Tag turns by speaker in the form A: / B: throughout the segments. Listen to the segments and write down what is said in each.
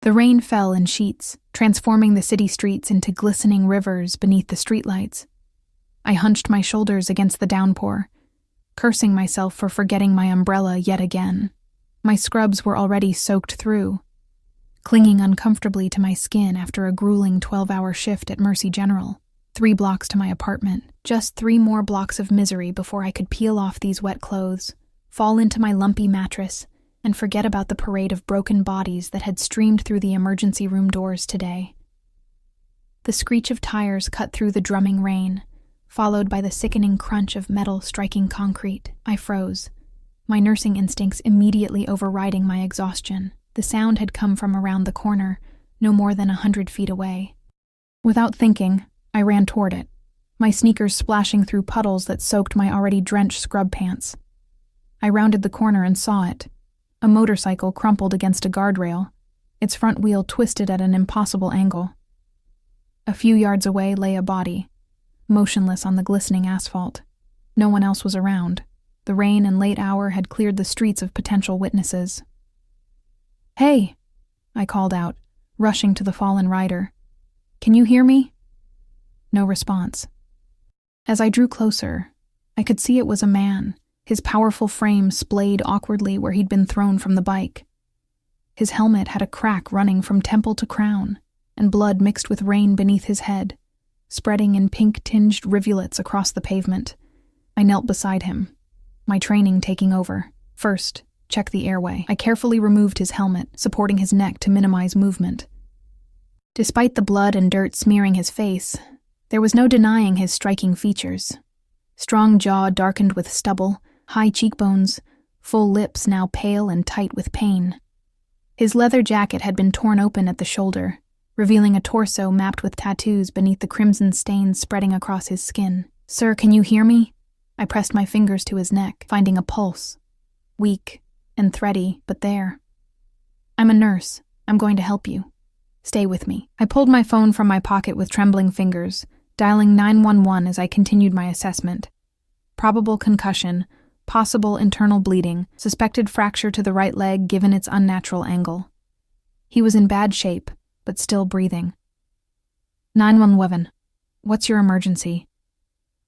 A: The rain fell in sheets, transforming the city streets into glistening rivers beneath the streetlights. I hunched my shoulders against the downpour, cursing myself for forgetting my umbrella yet again. My scrubs were already soaked through, clinging uncomfortably to my skin after a grueling 12-hour shift at Mercy General, 3 blocks to my apartment. Just 3 more blocks of misery before I could peel off these wet clothes, fall into my lumpy mattress, and forget about the parade of broken bodies that had streamed through the emergency room doors today. The screech of tires cut through the drumming rain, followed by the sickening crunch of metal striking concrete. I froze, my nursing instincts immediately overriding my exhaustion. The sound had come from around the corner, no more than 100 feet away. Without thinking, I ran toward it, my sneakers splashing through puddles that soaked my already drenched scrub pants. I rounded the corner and saw it. A motorcycle crumpled against a guardrail, its front wheel twisted at an impossible angle. A few yards away lay a body, motionless on the glistening asphalt. No one else was around. The rain and late hour had cleared the streets of potential witnesses. "Hey!" I called out, rushing to the fallen rider. "Can you hear me?" No response. As I drew closer, I could see it was a man, his powerful frame splayed awkwardly where he'd been thrown from the bike. His helmet had a crack running from temple to crown, and blood mixed with rain beneath his head, spreading in pink-tinged rivulets across the pavement. I knelt beside him, my training taking over. First, check the airway. I carefully removed his helmet, supporting his neck to minimize movement. Despite the blood and dirt smearing his face, there was no denying his striking features. Strong jaw darkened with stubble, high cheekbones, full lips now pale and tight with pain. His leather jacket had been torn open at the shoulder, revealing a torso mapped with tattoos beneath the crimson stains spreading across his skin. "Sir, can you hear me?" I pressed my fingers to his neck, finding a pulse. Weak and thready, but there. "I'm a nurse. I'm going to help you. Stay with me." I pulled my phone from my pocket with trembling fingers, dialing 911 as I continued my assessment. Probable concussion, possible internal bleeding, suspected fracture to the right leg given its unnatural angle. He was in bad shape, but still breathing. 911, what's your emergency?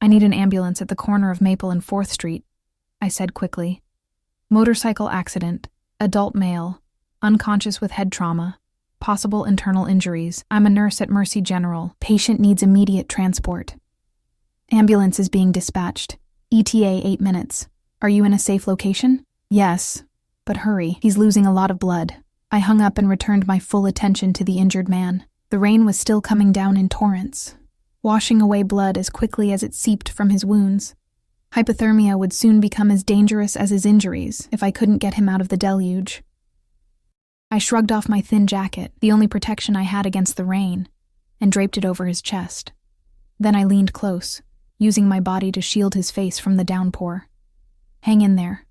A: I need an ambulance at the corner of Maple and 4th Street, I said quickly. Motorcycle accident, adult male, unconscious with head trauma, possible internal injuries. I'm a nurse at Mercy General. Patient needs immediate transport. Ambulance is being dispatched. ETA 8 minutes. Are you in a safe location? Yes, but hurry. He's losing a lot of blood. I hung up and returned my full attention to the injured man. The rain was still coming down in torrents, washing away blood as quickly as it seeped from his wounds. Hypothermia would soon become as dangerous as his injuries if I couldn't get him out of the deluge. I shrugged off my thin jacket, the only protection I had against the rain, and draped it over his chest. Then I leaned close, using my body to shield his face from the downpour. "Hang in there,"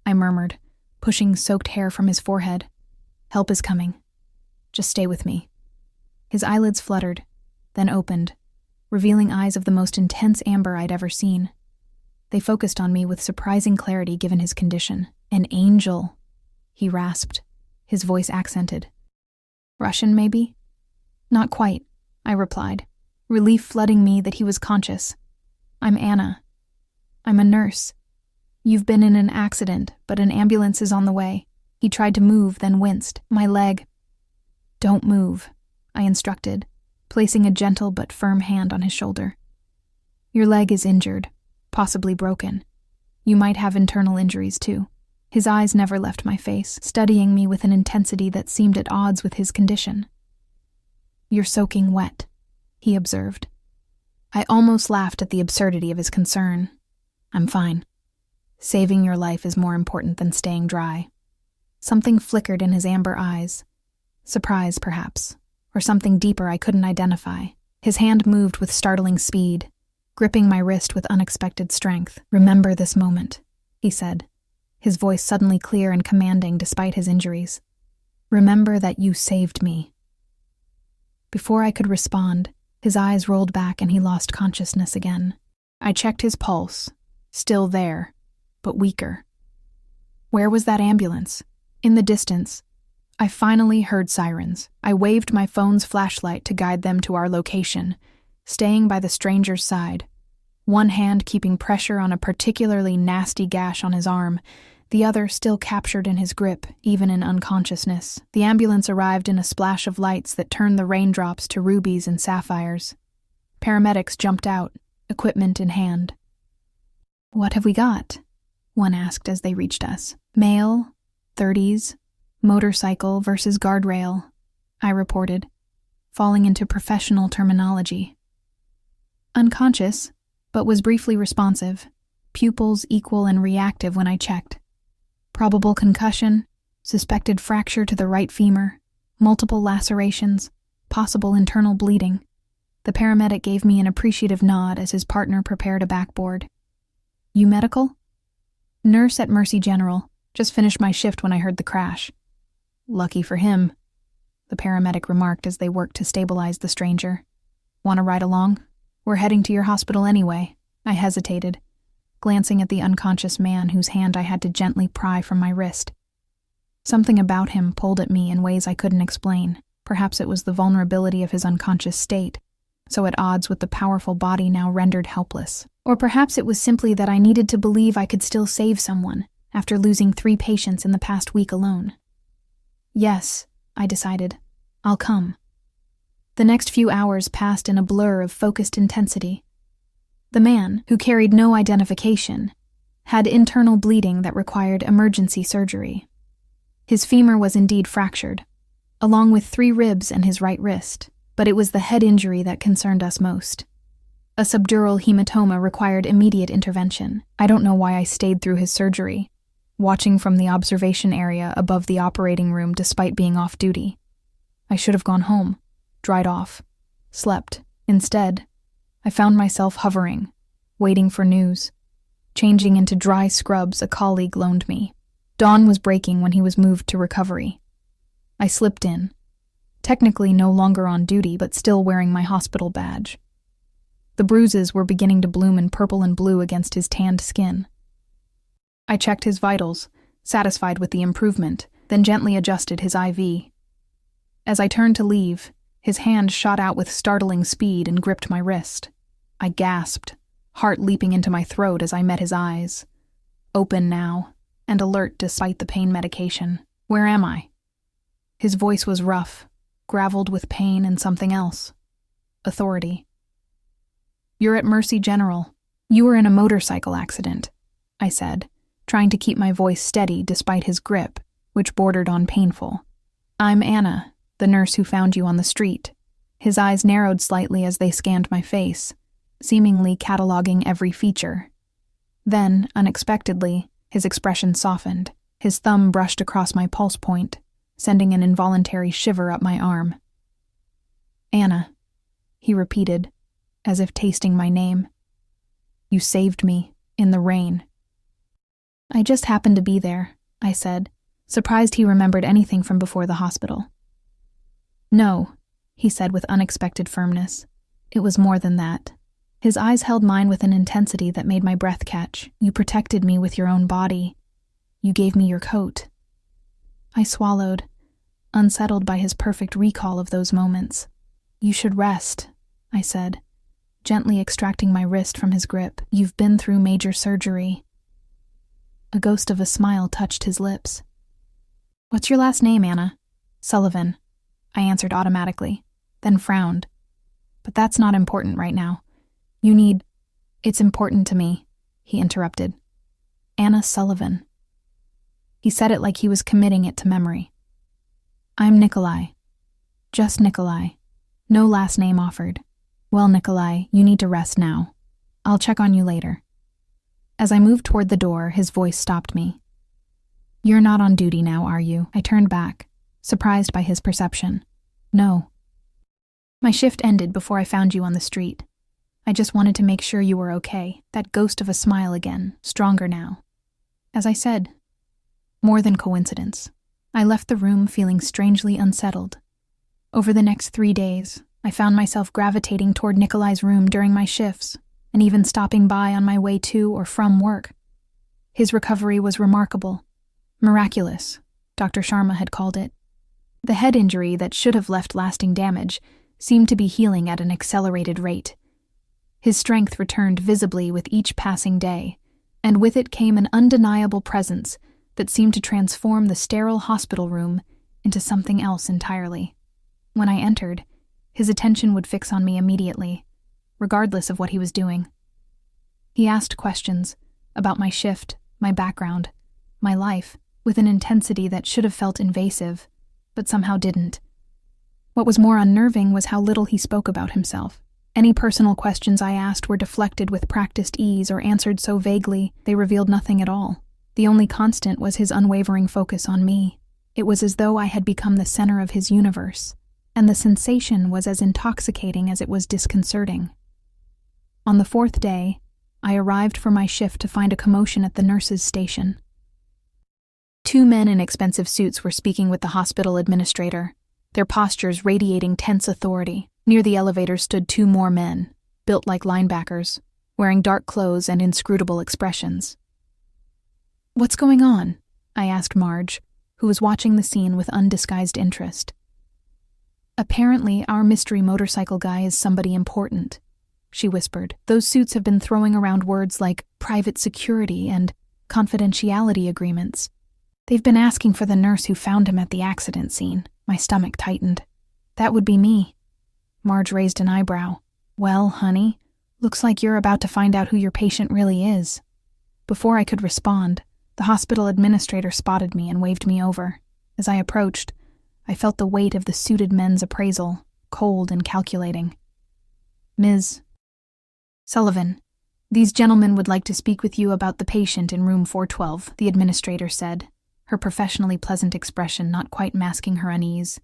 A: I murmured, pushing soaked hair from his forehead. "Help is coming. Just stay with me." His eyelids fluttered, then opened, revealing eyes of the most intense amber I'd ever seen. They focused on me with surprising clarity given his condition. "An angel," he rasped, his voice accented. "Russian, maybe?" "Not quite," I replied, relief flooding me that he was conscious. "I'm Anna. I'm a nurse. You've been in an accident, but an ambulance is on the way." He tried to move, then winced. "My leg." "Don't move," I instructed, placing a gentle but firm hand on his shoulder. "Your leg is injured, possibly broken. You might have internal injuries too." His eyes never left my face, studying me with an intensity that seemed at odds with his condition. "You're soaking wet," he observed. I almost laughed at the absurdity of his concern. "I'm fine. Saving your life is more important than staying dry." Something flickered in his amber eyes. Surprise, perhaps, or something deeper I couldn't identify. His hand moved with startling speed, gripping my wrist with unexpected strength. "Remember this moment," he said, his voice suddenly clear and commanding despite his injuries. "Remember that you saved me." Before I could respond, his eyes rolled back and he lost consciousness again. I checked his pulse, still there, but weaker. Where was that ambulance? In the distance, I finally heard sirens. I waved my phone's flashlight to guide them to our location, staying by the stranger's side, one hand keeping pressure on a particularly nasty gash on his arm, the other still captured in his grip, even in unconsciousness. The ambulance arrived in a splash of lights that turned the raindrops to rubies and sapphires. Paramedics jumped out, equipment in hand. "What have we got?" one asked as they reached us. "Male, 30s, motorcycle versus guardrail," I reported, falling into professional terminology. "Unconscious, but was briefly responsive, pupils equal and reactive when I checked. Probable concussion, suspected fracture to the right femur, multiple lacerations, possible internal bleeding." The paramedic gave me an appreciative nod as his partner prepared a backboard. "You medical?" "Nurse at Mercy General. Just finished my shift when I heard the crash." "Lucky for him," the paramedic remarked as they worked to stabilize the stranger. "Want to ride along? We're heading to your hospital anyway." I hesitated, glancing at the unconscious man whose hand I had to gently pry from my wrist. Something about him pulled at me in ways I couldn't explain. Perhaps it was the vulnerability of his unconscious state, so at odds with the powerful body now rendered helpless. Or perhaps it was simply that I needed to believe I could still save someone after losing 3 patients in the past week alone. "Yes," I decided. "I'll come." The next few hours passed in a blur of focused intensity. The man, who carried no identification, had internal bleeding that required emergency surgery. His femur was indeed fractured, along with 3 ribs and his right wrist, but it was the head injury that concerned us most. A subdural hematoma required immediate intervention. I don't know why I stayed through his surgery, watching from the observation area above the operating room despite being off duty. I should have gone home, dried off, slept. Instead, I found myself hovering, waiting for news, changing into dry scrubs a colleague loaned me. Dawn was breaking when he was moved to recovery. I slipped in, technically no longer on duty but still wearing my hospital badge. The bruises were beginning to bloom in purple and blue against his tanned skin. I checked his vitals, satisfied with the improvement, then gently adjusted his IV. As I turned to leave, his hand shot out with startling speed and gripped my wrist. I gasped, heart leaping into my throat as I met his eyes. Open now, and alert despite the pain medication. "Where am I?" His voice was rough, graveled with pain and something else. Authority. "You're at Mercy General. You were in a motorcycle accident," I said, trying to keep my voice steady despite his grip, which bordered on painful. "I'm Anna, the nurse who found you on the street." His eyes narrowed slightly as they scanned my face, seemingly cataloging every feature. Then, unexpectedly, his expression softened. His thumb brushed across my pulse point, sending an involuntary shiver up my arm. "Anna," he repeated, as if tasting my name. "You saved me, in the rain." "I just happened to be there," I said, surprised he remembered anything from before the hospital. "No," he said with unexpected firmness. "It was more than that." His eyes held mine with an intensity that made my breath catch. "You protected me with your own body. You gave me your coat." I swallowed, unsettled by his perfect recall of those moments. "You should rest," I said, gently extracting my wrist from his grip. "You've been through major surgery." A ghost of a smile touched his lips. "What's your last name, Anna?" "Sullivan," I answered automatically, then frowned. "But that's not important right now. You need—" "It's important to me," he interrupted. "Anna Sullivan." He said it like he was committing it to memory. "I'm Nikolai. Just Nikolai. No last name offered. Well, Nikolai, you need to rest now. I'll check on you later." As I moved toward the door, his voice stopped me. "You're not on duty now, are you?" I turned back, surprised by his perception. "No. My shift ended before I found you on the street. I just wanted to make sure you were okay." That ghost of a smile again, stronger now. As I said, more than coincidence. I left the room feeling strangely unsettled. Over the next 3 days, I found myself gravitating toward Nikolai's room during my shifts, and even stopping by on my way to or from work. His recovery was remarkable. Miraculous, Dr. Sharma had called it. The head injury that should have left lasting damage seemed to be healing at an accelerated rate. His strength returned visibly with each passing day, and with it came an undeniable presence that seemed to transform the sterile hospital room into something else entirely. When I entered, his attention would fix on me immediately, regardless of what he was doing. He asked questions about my shift, my background, my life, with an intensity that should have felt invasive, but somehow didn't. What was more unnerving was how little he spoke about himself. Any personal questions I asked were deflected with practiced ease or answered so vaguely they revealed nothing at all. The only constant was his unwavering focus on me. It was as though I had become the center of his universe, and the sensation was as intoxicating as it was disconcerting. On the 4th day, I arrived for my shift to find a commotion at the nurses' station. 2 men in expensive suits were speaking with the hospital administrator, their postures radiating tense authority. Near the elevator stood 2 more men, built like linebackers, wearing dark clothes and inscrutable expressions. "What's going on?" I asked Marge, who was watching the scene with undisguised interest. "Apparently, our mystery motorcycle guy is somebody important," she whispered. "Those suits have been throwing around words like private security and confidentiality agreements. They've been asking for the nurse who found him at the accident scene." My stomach tightened. "That would be me." Marge raised an eyebrow. "Well, honey, looks like you're about to find out who your patient really is." Before I could respond, the hospital administrator spotted me and waved me over. As I approached, I felt the weight of the suited men's appraisal, cold and calculating. "Ms. Sullivan, these gentlemen would like to speak with you about the patient in room 412, the administrator said, her professionally pleasant expression not quite masking her unease.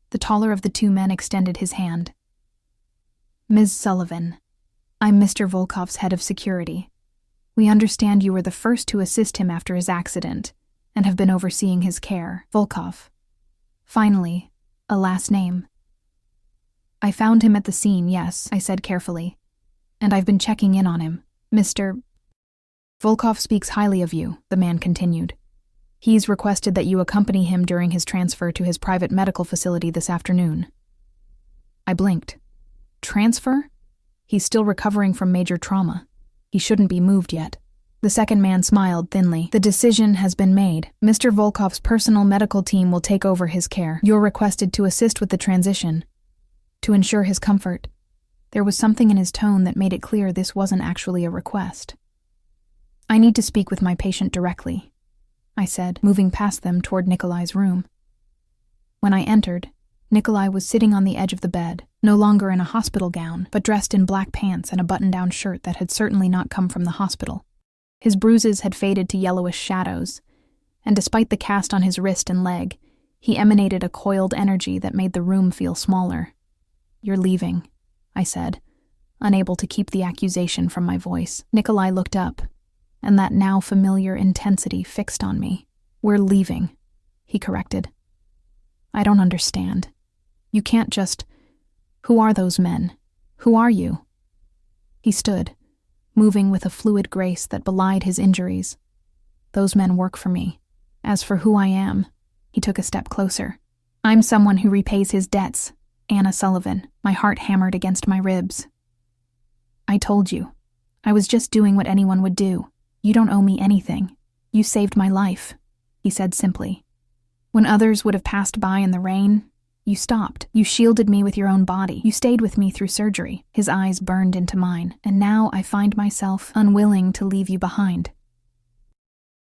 A: The taller of the 2 men extended his hand. "Ms. Sullivan, I'm Mr. Volkov's head of security. We understand you were the first to assist him after his accident and have been overseeing his care." Volkov. Finally, a last name. "I found him at the scene, yes," I said carefully, "and I've been checking in on him. Mr. Volkov speaks highly of you," the man continued. "He's requested that you accompany him during his transfer to his private medical facility this afternoon." I blinked. Transfer? He's still recovering from major trauma. He shouldn't be moved yet. The second man smiled thinly. "The decision has been made. Mr. Volkov's personal medical team will take over his care. You're requested to assist with the transition, to ensure his comfort." There was something in his tone that made it clear this wasn't actually a request. "I need to speak with my patient directly," I said, moving past them toward Nikolai's room. When I entered, Nikolai was sitting on the edge of the bed, no longer in a hospital gown, but dressed in black pants and a button-down shirt that had certainly not come from the hospital. His bruises had faded to yellowish shadows, and despite the cast on his wrist and leg, he emanated a coiled energy that made the room feel smaller. "You're leaving," I said, unable to keep the accusation from my voice. Nikolai looked up, and that now familiar intensity fixed on me. "We're leaving," he corrected. "I don't understand. You can't just... Who are those men? Who are you?" He stood, moving with a fluid grace that belied his injuries. "Those men work for me. As for who I am," he took a step closer. "I'm someone who repays his debts. Anna Sullivan." My heart hammered against my ribs. "I told you. I was just doing what anyone would do. You don't owe me anything. You saved my life," he said simply. "When others would have passed by in the rain, you stopped. You shielded me with your own body. You stayed with me through surgery." His eyes burned into mine. "And now I find myself unwilling to leave you behind."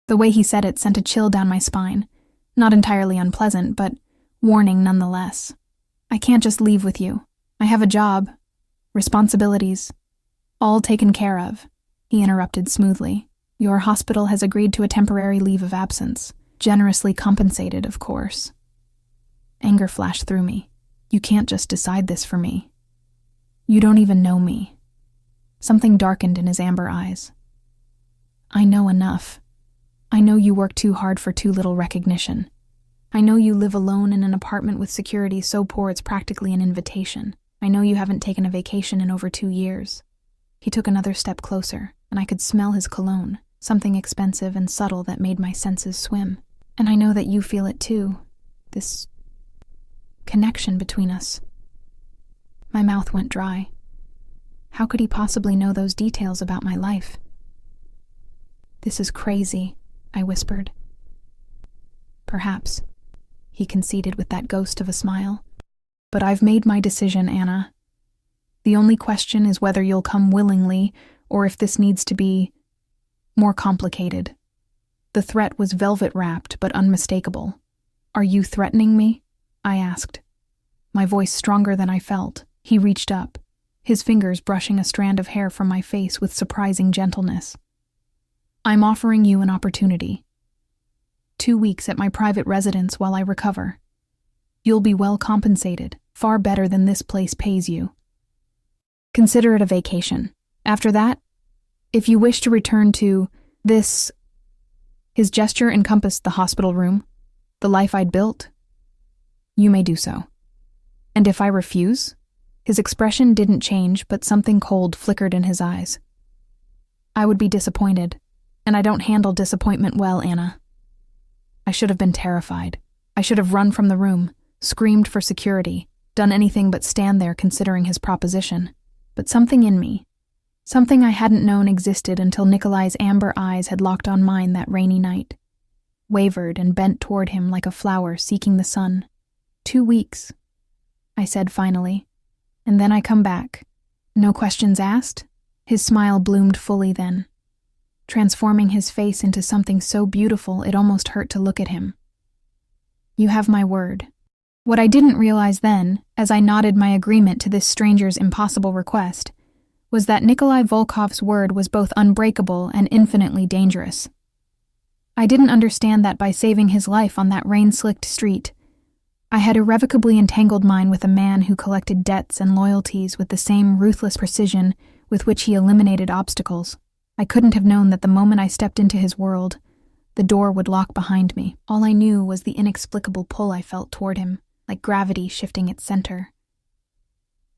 A: The way he said it sent a chill down my spine. Not entirely unpleasant, but warning nonetheless. "I can't just leave with you. I have a job, responsibilities, all taken care of," he interrupted smoothly. "Your hospital has agreed to a temporary leave of absence. Generously compensated, of course." Anger flashed through me. "You can't just decide this for me. You don't even know me." Something darkened in his amber eyes. "I know enough. I know you work too hard for too little recognition. I know you live alone in an apartment with security so poor it's practically an invitation. I know you haven't taken a vacation in over 2 years." He took another step closer, and I could smell his cologne, something expensive and subtle that made my senses swim. "And I know that you feel it too. This connection between us. My mouth went dry. How could he possibly know those details about my life? "This is crazy," I whispered. "Perhaps," he conceded with that ghost of a smile. "But I've made my decision, Anna. The only question is whether you'll come willingly or if this needs to be more complicated." The threat was velvet-wrapped but unmistakable. "Are you threatening me?" I asked, my voice stronger than I felt. He reached up, his fingers brushing a strand of hair from my face with surprising gentleness. "I'm offering you an opportunity. 2 weeks at my private residence while I recover. You'll be well compensated, far better than this place pays you. Consider it a vacation. After that, if you wish to return to this..." His gesture encompassed the hospital room, the life I'd built. "You may do so. And if I refuse?" His expression didn't change, but something cold flickered in his eyes. "I would be disappointed, and I don't handle disappointment well, Anna." I should have been terrified. I should have run from the room, screamed for security, done anything but stand there considering his proposition. But something in me, something I hadn't known existed until Nikolai's amber eyes had locked on mine that rainy night, wavered and bent toward him like a flower seeking the sun. 2 weeks, I said finally, and then I come back. No questions asked? His smile bloomed fully then, transforming his face into something so beautiful it almost hurt to look at him. "You have my word." What I didn't realize then, as I nodded my agreement to this stranger's impossible request, was that Nikolai Volkov's word was both unbreakable and infinitely dangerous. I didn't understand that by saving his life on that rain-slicked street, I had irrevocably entangled mine with a man who collected debts and loyalties with the same ruthless precision with which he eliminated obstacles. I couldn't have known that the moment I stepped into his world, the door would lock behind me. All I knew was the inexplicable pull I felt toward him, like gravity shifting its center.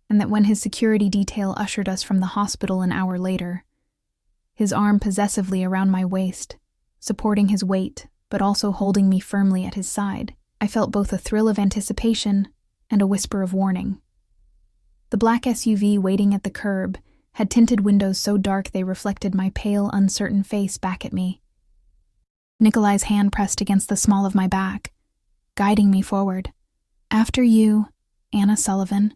A: And that when his security detail ushered us from the hospital an hour later, his arm possessively around my waist, supporting his weight, but also holding me firmly at his side, I felt both a thrill of anticipation and a whisper of warning. The black SUV waiting at the curb had tinted windows so dark they reflected my pale, uncertain face back at me. Nikolai's hand pressed against the small of my back, guiding me forward. "After you, Anna Sullivan,"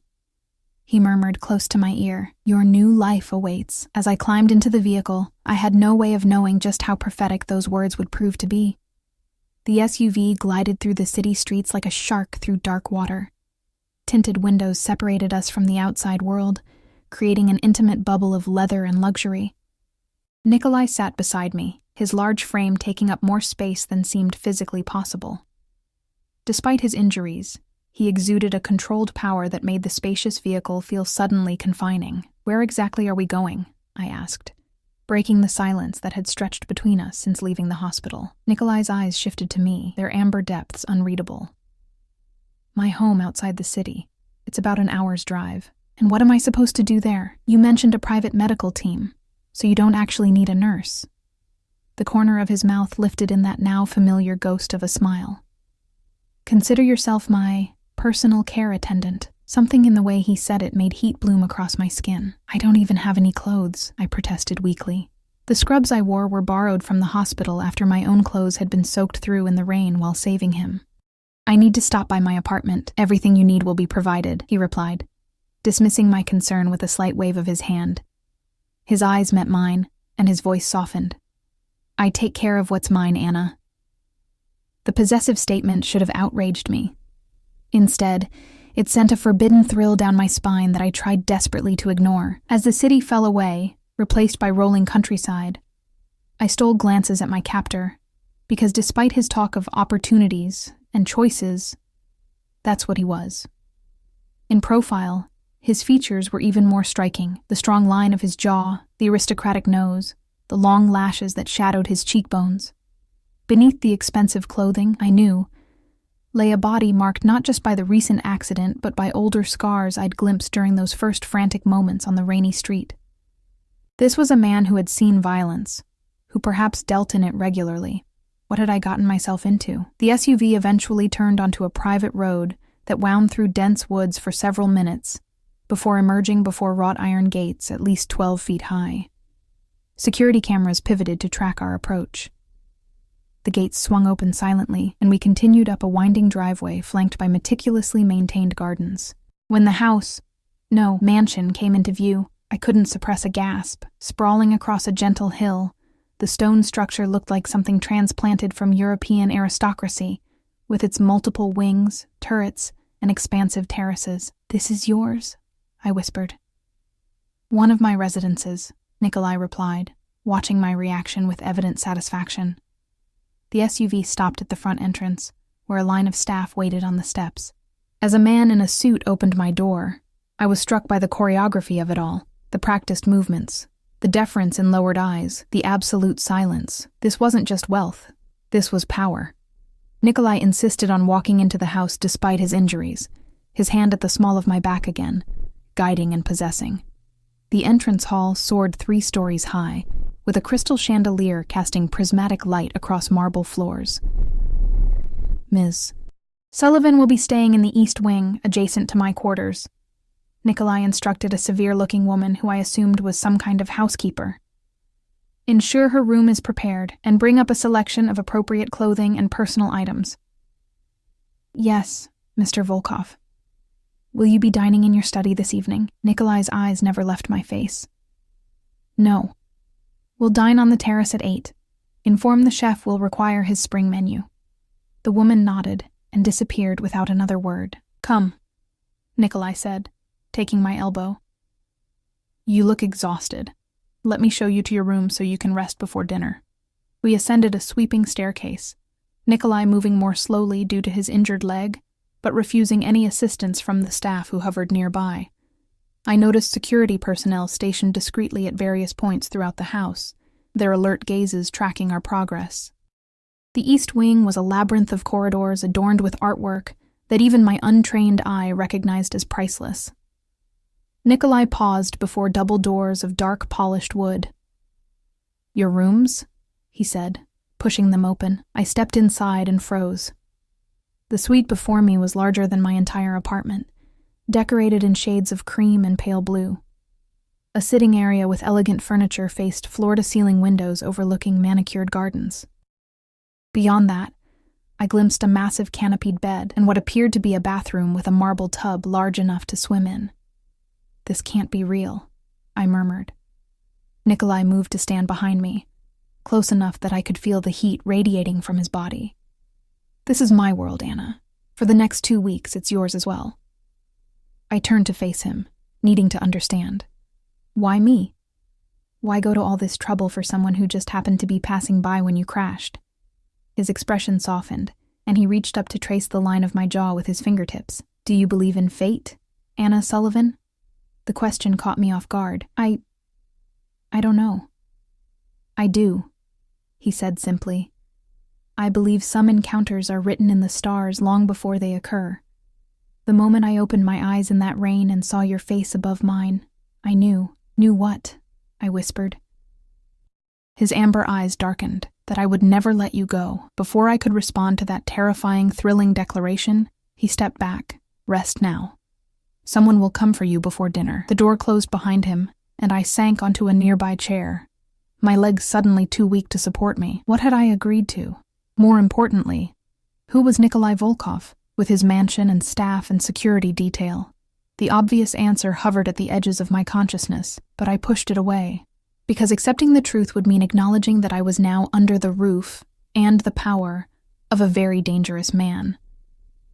A: he murmured close to my ear. "Your new life awaits." As I climbed into the vehicle, I had no way of knowing just how prophetic those words would prove to be. The SUV glided through the city streets like a shark through dark water. Tinted windows separated us from the outside world, creating an intimate bubble of leather and luxury. Nikolai sat beside me, his large frame taking up more space than seemed physically possible. Despite his injuries, he exuded a controlled power that made the spacious vehicle feel suddenly confining. "Where exactly are we going?" I asked, breaking the silence that had stretched between us since leaving the hospital. Nikolai's eyes shifted to me, their amber depths unreadable. "My home outside the city. It's about an hour's drive. And what am I supposed to do there? You mentioned a private medical team, so you don't actually need a nurse." The corner of his mouth lifted in that now familiar ghost of a smile. "Consider yourself my personal care attendant." Something in the way he said it made heat bloom across my skin. "I don't even have any clothes," I protested weakly. The scrubs I wore were borrowed from the hospital after my own clothes had been soaked through in the rain while saving him. "I need to stop by my apartment. Everything you need will be provided," he replied, dismissing my concern with a slight wave of his hand. His eyes met mine, and his voice softened. "I take care of what's mine, Anna." The possessive statement should have outraged me. Instead, it sent a forbidden thrill down my spine that I tried desperately to ignore. As the city fell away, replaced by rolling countryside, I stole glances at my captor, because despite his talk of opportunities and choices, that's what he was. In profile, his features were even more striking: the strong line of his jaw, the aristocratic nose, the long lashes that shadowed his cheekbones. Beneath the expensive clothing, I knew, lay a body marked not just by the recent accident but by older scars I'd glimpsed during those first frantic moments on the rainy street. This was a man who had seen violence, who perhaps dealt in it regularly. What had I gotten myself into? The SUV eventually turned onto a private road that wound through dense woods for several minutes before emerging before wrought iron gates at least 12 feet high. Security cameras pivoted to track our approach. The gates swung open silently, and we continued up a winding driveway flanked by meticulously maintained gardens. When the mansion came into view, I couldn't suppress a gasp. Sprawling across a gentle hill, the stone structure looked like something transplanted from European aristocracy, with its multiple wings, turrets, and expansive terraces. "This is yours?" I whispered. "One of my residences," Nikolai replied, watching my reaction with evident satisfaction. The SUV stopped at the front entrance, where a line of staff waited on the steps. As a man in a suit opened my door, I was struck by the choreography of it all, the practiced movements, the deference in lowered eyes, the absolute silence. This wasn't just wealth. This was power. Nikolai insisted on walking into the house despite his injuries, his hand at the small of my back again, guiding and possessing. The entrance hall soared 3 stories high, with a crystal chandelier casting prismatic light across marble floors. "Ms. Sullivan will be staying in the east wing, adjacent to my quarters," Nikolai instructed a severe-looking woman who I assumed was some kind of housekeeper. "Ensure her room is prepared, and bring up a selection of appropriate clothing and personal items." "Yes, Mr. Volkov." "Will you be dining in your study this evening?" Nikolai's eyes never left my face. "No. We'll dine on the terrace at 8. Inform the chef we'll require his spring menu." The woman nodded and disappeared without another word. "Come," Nikolai said, taking my elbow. "You look exhausted. Let me show you to your room so you can rest before dinner." We ascended a sweeping staircase, Nikolai moving more slowly due to his injured leg, but refusing any assistance from the staff who hovered nearby. I noticed security personnel stationed discreetly at various points throughout the house, their alert gazes tracking our progress. The east wing was a labyrinth of corridors adorned with artwork that even my untrained eye recognized as priceless. Nikolai paused before double doors of dark polished wood. "Your rooms?" he said, pushing them open. I stepped inside and froze. The suite before me was larger than my entire apartment, decorated in shades of cream and pale blue. A sitting area with elegant furniture faced floor-to-ceiling windows overlooking manicured gardens. Beyond that, I glimpsed a massive canopied bed and what appeared to be a bathroom with a marble tub large enough to swim in. "This can't be real," I murmured. Nikolai moved to stand behind me, close enough that I could feel the heat radiating from his body. "This is my world, Anna. For the next 2 weeks, it's yours as well." I turned to face him, needing to understand. Why me? Why go to all this trouble for someone who just happened to be passing by when you crashed? His expression softened, and he reached up to trace the line of my jaw with his fingertips. "Do you believe in fate, Anna Sullivan?" The question caught me off guard. I don't know." "I do," he said simply. "I believe some encounters are written in the stars long before they occur. The moment I opened my eyes in that rain and saw your face above mine, I knew." "Knew what?" I whispered. His amber eyes darkened, that I would never let you go. Before I could respond to that terrifying, thrilling declaration, he stepped back. "Rest now. Someone will come for you before dinner." The door closed behind him, and I sank onto a nearby chair, my legs suddenly too weak to support me. What had I agreed to? More importantly, who was Nikolai Volkov, with his mansion and staff and security detail? The obvious answer hovered at the edges of my consciousness, but I pushed it away, because accepting the truth would mean acknowledging that I was now under the roof and the power of a very dangerous man.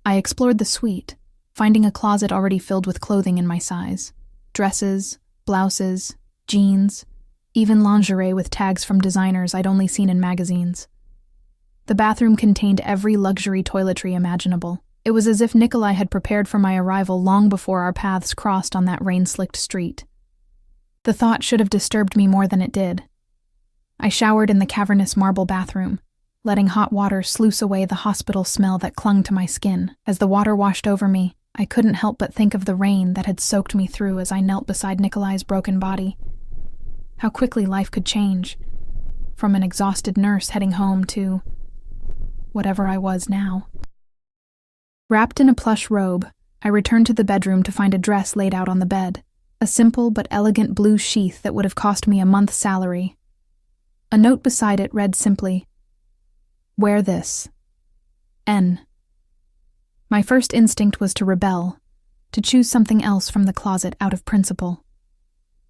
A: I explored the suite, finding a closet already filled with clothing in my size. Dresses, blouses, jeans, even lingerie with tags from designers I'd only seen in magazines. The bathroom contained every luxury toiletry imaginable. It was as if Nikolai had prepared for my arrival long before our paths crossed on that rain-slicked street. The thought should have disturbed me more than it did. I showered in the cavernous marble bathroom, letting hot water sluice away the hospital smell that clung to my skin. As the water washed over me, I couldn't help but think of the rain that had soaked me through as I knelt beside Nikolai's broken body. How quickly life could change, from an exhausted nurse heading home to whatever I was now. Wrapped in a plush robe, I returned to the bedroom to find a dress laid out on the bed, a simple but elegant blue sheath that would have cost me a month's salary. A note beside it read simply, "Wear this. N." My first instinct was to rebel, to choose something else from the closet out of principle.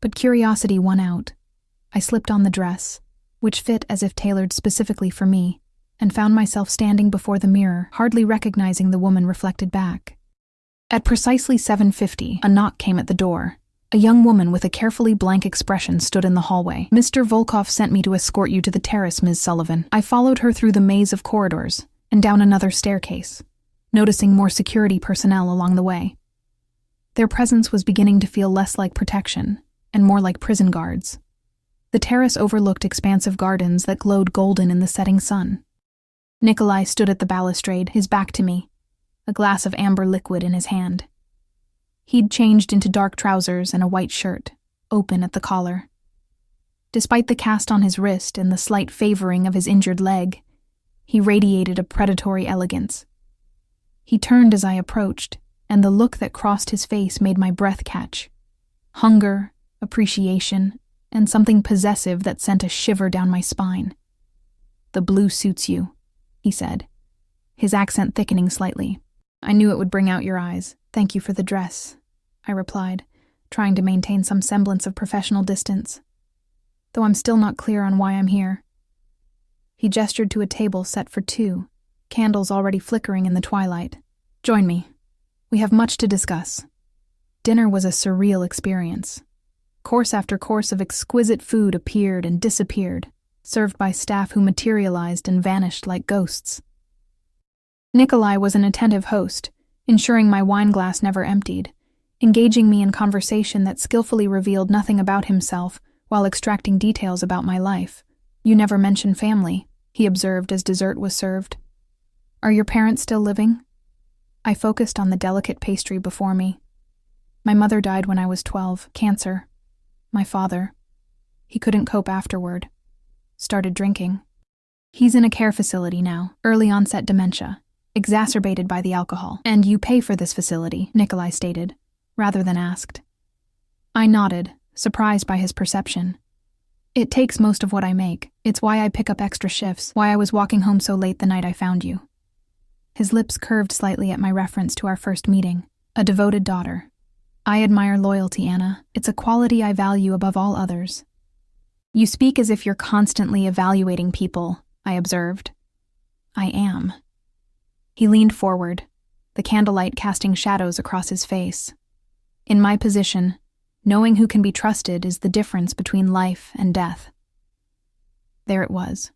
A: But curiosity won out. I slipped on the dress, which fit as if tailored specifically for me, and found myself standing before the mirror, hardly recognizing the woman reflected back. At precisely 7:50, a knock came at the door. A young woman with a carefully blank expression stood in the hallway. "Mr. Volkov sent me to escort you to the terrace, Ms. Sullivan." I followed her through the maze of corridors and down another staircase, noticing more security personnel along the way. Their presence was beginning to feel less like protection and more like prison guards. The terrace overlooked expansive gardens that glowed golden in the setting sun. Nikolai stood at the balustrade, his back to me, a glass of amber liquid in his hand. He'd changed into dark trousers and a white shirt, open at the collar. Despite the cast on his wrist and the slight favoring of his injured leg, he radiated a predatory elegance. He turned as I approached, and the look that crossed his face made my breath catch. Hunger, appreciation, and something possessive that sent a shiver down my spine. "The blue suits you," he said, his accent thickening slightly. "I knew it would bring out your eyes. Thank you for the dress," I replied, trying to maintain some semblance of professional distance, though I'm still not clear on why I'm here. He gestured to a table set for two, candles already flickering in the twilight. "Join me. We have much to discuss." Dinner was a surreal experience. Course after course of exquisite food appeared and disappeared, served by staff who materialized and vanished like ghosts. Nikolai was an attentive host, ensuring my wine glass never emptied, engaging me in conversation that skillfully revealed nothing about himself while extracting details about my life. "You never mention family," he observed as dessert was served. "Are your parents still living?" I focused on the delicate pastry before me. "My mother died when I was 12, cancer. My father, he couldn't cope afterward. Started drinking. He's in a care facility now, early onset dementia, exacerbated by the alcohol. And you pay for this facility," Nikolai stated, rather than asked. I nodded, surprised by his perception. "It takes most of what I make. It's why I pick up extra shifts, why I was walking home so late the night I found you." His lips curved slightly at my reference to our first meeting. "A devoted daughter. I admire loyalty, Anna. It's a quality I value above all others." "You speak as if you're constantly evaluating people," I observed. "I am." He leaned forward, the candlelight casting shadows across his face. "In my position, knowing who can be trusted is the difference between life and death." There it was.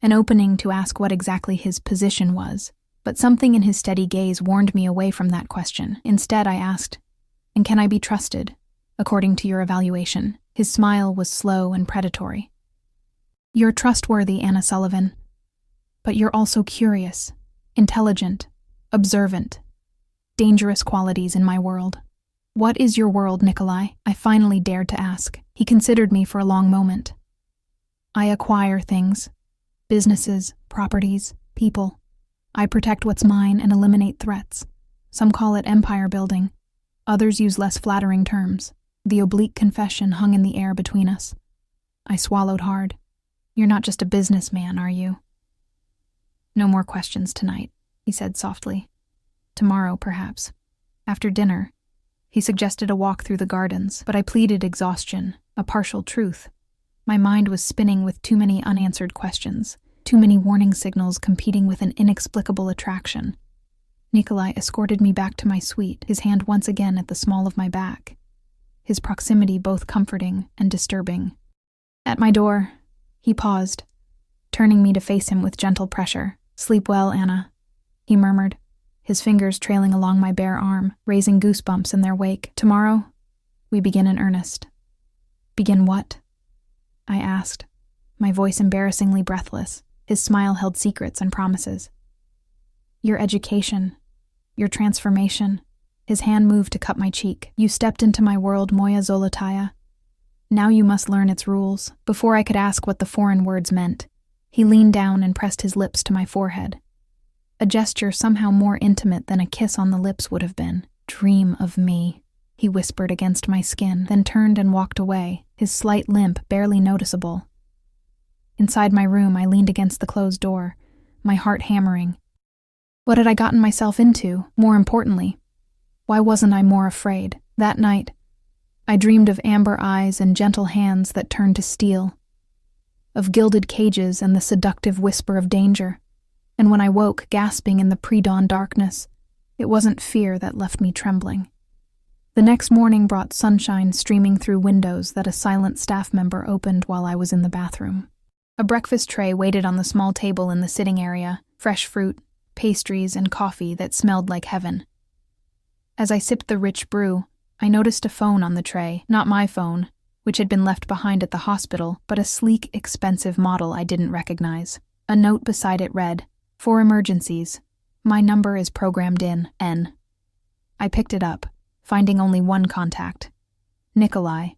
A: An opening to ask what exactly his position was, but something in his steady gaze warned me away from that question. Instead, I asked, "And can I be trusted, according to your evaluation?" His smile was slow and predatory. "You're trustworthy, Anna Sullivan. But you're also curious, intelligent, observant. Dangerous qualities in my world." "What is your world, Nikolai?" I finally dared to ask. He considered me for a long moment. "I acquire things. Businesses, properties, people. I protect what's mine and eliminate threats. Some call it empire building. Others use less flattering terms. The oblique confession hung in the air between us. I swallowed hard. "You're not just a businessman, are you?" "No more questions tonight," he said softly. "Tomorrow, perhaps. After dinner." He suggested a walk through the gardens, but I pleaded exhaustion, a partial truth. My mind was spinning with too many unanswered questions, too many warning signals competing with an inexplicable attraction. Nikolai escorted me back to my suite, his hand once again at the small of my back, his proximity both comforting and disturbing. At my door, he paused, turning me to face him with gentle pressure. "Sleep well, Anna," he murmured, his fingers trailing along my bare arm, raising goosebumps in their wake. "Tomorrow, we begin in earnest." "Begin what?" I asked, my voice embarrassingly breathless. His smile held secrets and promises. "Your education, your transformation." His hand moved to cup my cheek. "You stepped into my world, Moya Zolotaya. Now you must learn its rules." Before I could ask what the foreign words meant, he leaned down and pressed his lips to my forehead. a gesture somehow more intimate than a kiss on the lips would have been. "Dream of me," he whispered against my skin, then turned and walked away, his slight limp barely noticeable. Inside my room, I leaned against the closed door, my heart hammering. What had I gotten myself into? More importantly, why wasn't I more afraid? That night, I dreamed of amber eyes and gentle hands that turned to steel, of gilded cages and the seductive whisper of danger. And when I woke, gasping in the pre-dawn darkness, it wasn't fear that left me trembling. The next morning brought sunshine streaming through windows that a silent staff member opened while I was in the bathroom. A breakfast tray waited on the small table in the sitting area, fresh fruit, pastries, and coffee that smelled like heaven. As I sipped the rich brew, I noticed a phone on the tray, not my phone, which had been left behind at the hospital, but a sleek, expensive model I didn't recognize. A note beside it read, "For emergencies. My number is programmed in N." I picked it up, finding only one contact. Nikolai.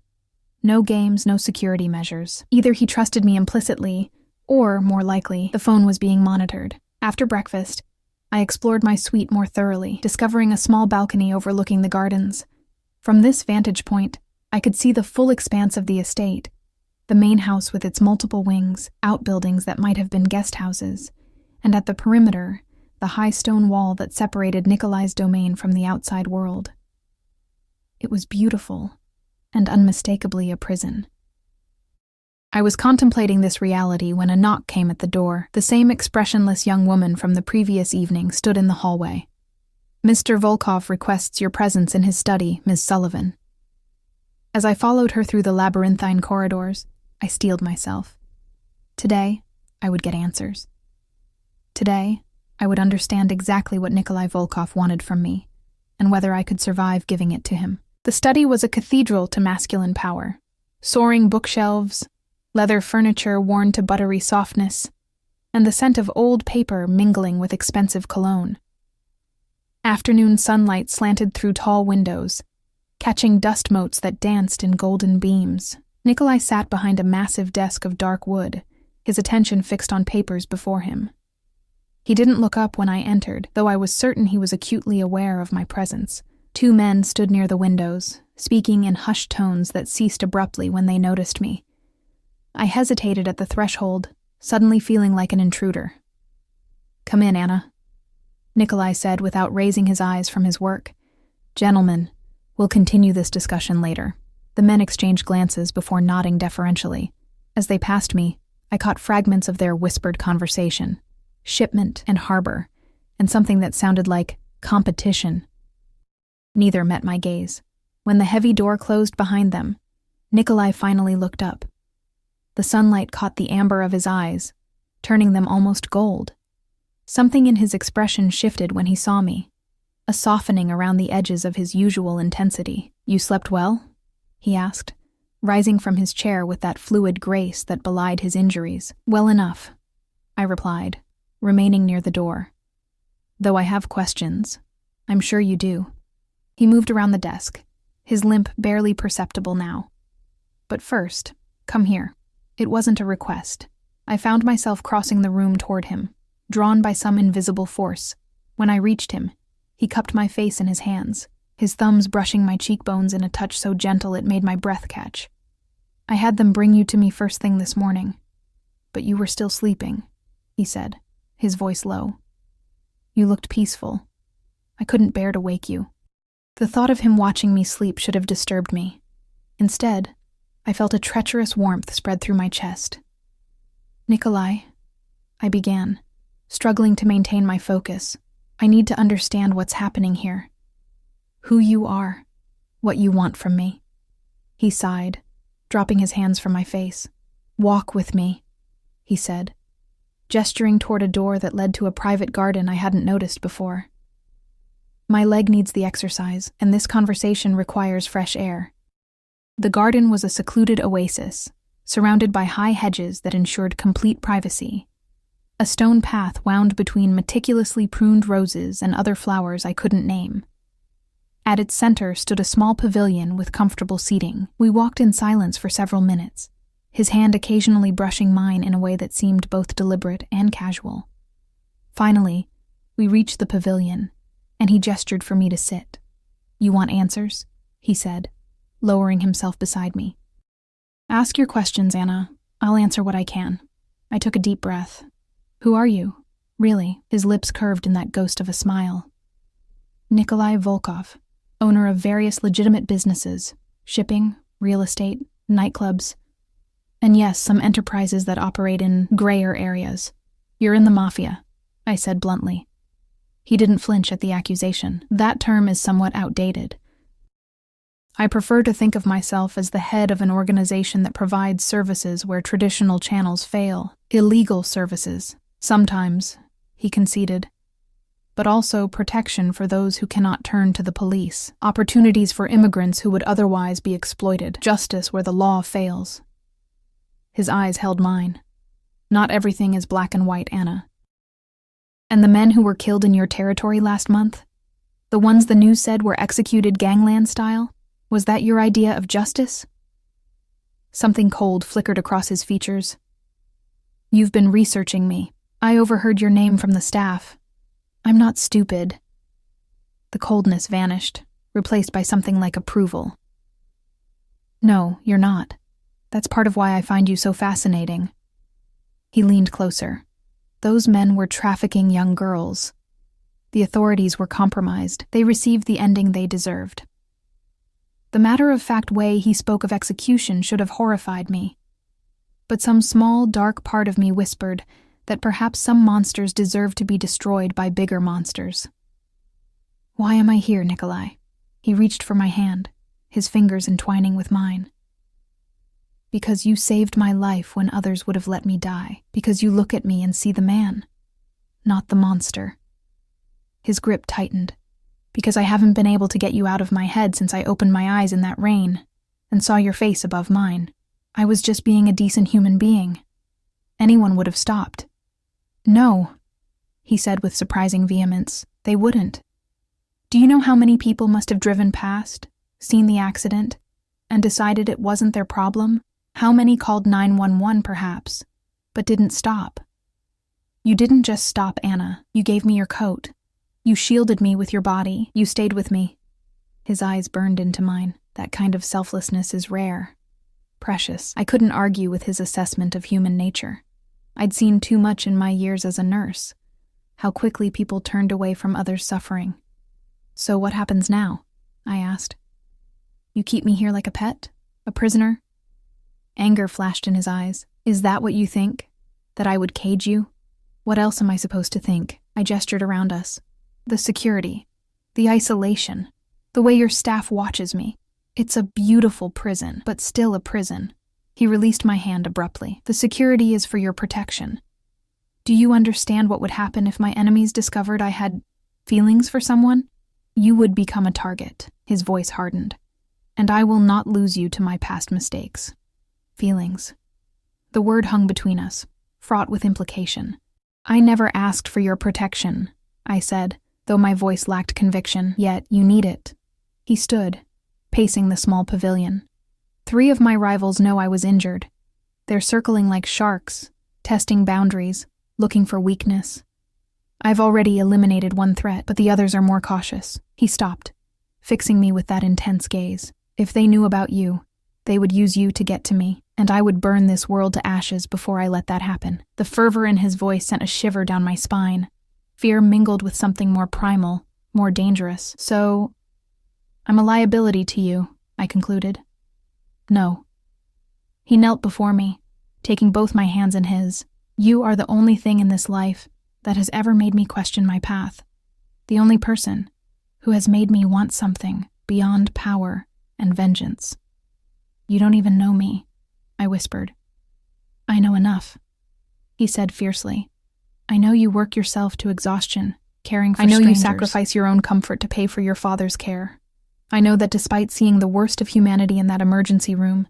A: No games, no security measures. Either he trusted me implicitly, or, more likely, the phone was being monitored. After breakfast, I explored my suite more thoroughly, discovering a small balcony overlooking the gardens. From this vantage point, I could see the full expanse of the estate, the main house with its multiple wings, outbuildings that might have been guest houses, and at the perimeter, the high stone wall that separated Nikolai's domain from the outside world. It was beautiful, and unmistakably a prison. I was contemplating this reality when a knock came at the door. The same expressionless young woman from the previous evening stood in the hallway. "Mr. Volkov requests your presence in his study, Ms. Sullivan." As I followed her through the labyrinthine corridors, I steeled myself. Today, I would get answers. Today, I would understand exactly what Nikolai Volkov wanted from me, and whether I could survive giving it to him. The study was a cathedral to masculine power. Soaring bookshelves, leather furniture worn to buttery softness, and the scent of old paper mingling with expensive cologne. Afternoon sunlight slanted through tall windows, catching dust motes that danced in golden beams. Nikolai sat behind a massive desk of dark wood, his attention fixed on papers before him. He didn't look up when I entered, though I was certain he was acutely aware of my presence. 2 men stood near the windows, speaking in hushed tones that ceased abruptly when they noticed me. I hesitated at the threshold, suddenly feeling like an intruder. "Come in, Anna," Nikolai said without raising his eyes from his work. "Gentlemen, we'll continue this discussion later." The men exchanged glances before nodding deferentially. As they passed me, I caught fragments of their whispered conversation. Shipment and harbor, and something that sounded like competition. Neither met my gaze. When the heavy door closed behind them, Nikolai finally looked up. The sunlight caught the amber of his eyes, turning them almost gold. Something in his expression shifted when he saw me, a softening around the edges of his usual intensity. "You slept well?" he asked, rising from his chair with that fluid grace that belied his injuries. "Well enough," I replied, remaining near the door. "Though I have questions. I'm sure you do." He moved around the desk, his limp barely perceptible now. "But first, come here." It wasn't a request. I found myself crossing the room toward him, drawn by some invisible force. When I reached him, he cupped my face in his hands, his thumbs brushing my cheekbones in a touch so gentle it made my breath catch. "I had them bring you to me first thing this morning, but you were still sleeping," he said, his voice low. "You looked peaceful. I couldn't bear to wake you." The thought of him watching me sleep should have disturbed me. Instead, I felt a treacherous warmth spread through my chest. "Nikolai," I began, struggling to maintain my focus. "I need to understand what's happening here. Who you are, what you want from me." He sighed, dropping his hands from my face. "Walk with me," he said, gesturing toward a door that led to a private garden I hadn't noticed before. "My leg needs the exercise, and this conversation requires fresh air." The garden was a secluded oasis, surrounded by high hedges that ensured complete privacy. A stone path wound between meticulously pruned roses and other flowers I couldn't name. At its center stood a small pavilion with comfortable seating. We walked in silence for several minutes, his hand occasionally brushing mine in a way that seemed both deliberate and casual. Finally, we We reached the pavilion, and he gestured for me to sit. "You want answers?" he said, lowering himself beside me. "Ask your questions, Anna. I'll answer what I can." I took a deep breath. "Who are you? Really?" His lips curved in that ghost of a smile. "Nikolai Volkov, owner of various legitimate businesses, shipping, real estate, nightclubs, and yes, some enterprises that operate in grayer areas. You're in the Mafia," I said bluntly. He didn't flinch at the accusation. "That term is somewhat outdated. I prefer to think of myself as the head of an organization that provides services where traditional channels fail. Illegal services, sometimes," he conceded, "but also protection for those who cannot turn to the police, opportunities for immigrants who would otherwise be exploited, justice where the law fails." His eyes held mine. "Not everything is black and white, Anna. And the men who were killed in your territory last month? The ones the news said were executed gangland style? Was that your idea of justice?" Something cold flickered across his features. "You've been researching me. I overheard your name from the staff. I'm not stupid." The coldness vanished, replaced by something like approval. "No, you're not. That's part of why I find you so fascinating." He leaned closer. "Those men were trafficking young girls. The authorities were compromised. They received the ending they deserved." The matter-of-fact way he spoke of execution should have horrified me. But some small, dark part of me whispered that perhaps some monsters deserve to be destroyed by bigger monsters. "Why am I here, Nikolai?" He reached for my hand, his fingers entwining with mine. "Because you saved my life when others would have let me die. Because you look at me and see the man, not the monster." His grip tightened. "Because I haven't been able to get you out of my head since I opened my eyes in that rain and saw your face above mine. I was just being a decent human being. Anyone would have stopped." "No," he said with surprising vehemence. "They wouldn't. Do you know how many people must have driven past, seen the accident, and decided it wasn't their problem? How many called 911 perhaps, but didn't stop? You didn't just stop, Anna. You gave me your coat. You shielded me with your body. You stayed with me." His eyes burned into mine. That kind of selflessness is rare. Precious. I couldn't argue with his assessment of human nature. I'd seen too much in my years as a nurse. How quickly people turned away from others' suffering. "So what happens now?" I asked. "You keep me here like a pet? A prisoner?" Anger flashed in his eyes. "Is that what you think? That I would cage you? What else am I supposed to think?" I gestured around us. "The security, the isolation, the way your staff watches me. It's a beautiful prison, but still a prison." He released my hand abruptly. "The security is for your protection. Do you understand what would happen if my enemies discovered I had feelings for someone? You would become a target." His voice hardened. "And I will not lose you to my past mistakes." Feelings. The word hung between us, fraught with implication. "I never asked for your protection," I said, though my voice lacked conviction. "Yet you need it." He stood, pacing the small pavilion. "3 of my rivals know I was injured. They're circling like sharks, testing boundaries, looking for weakness. I've already eliminated one threat, but the others are more cautious." He stopped, fixing me with that intense gaze. "If they knew about you, they would use you to get to me, and I would burn this world to ashes before I let that happen." The fervor in his voice sent a shiver down my spine. Fear mingled with something more primal, more dangerous. "So, I'm a liability to you," I concluded. "No." He knelt before me, taking both my hands in his. "You are the only thing in this life that has ever made me question my path. The only person who has made me want something beyond power and vengeance. You don't even know me," I whispered. "I know enough," he said fiercely. "I know you work yourself to exhaustion, caring for strangers. I know you sacrifice your own comfort to pay for your father's care. I know that despite seeing the worst of humanity in that emergency room,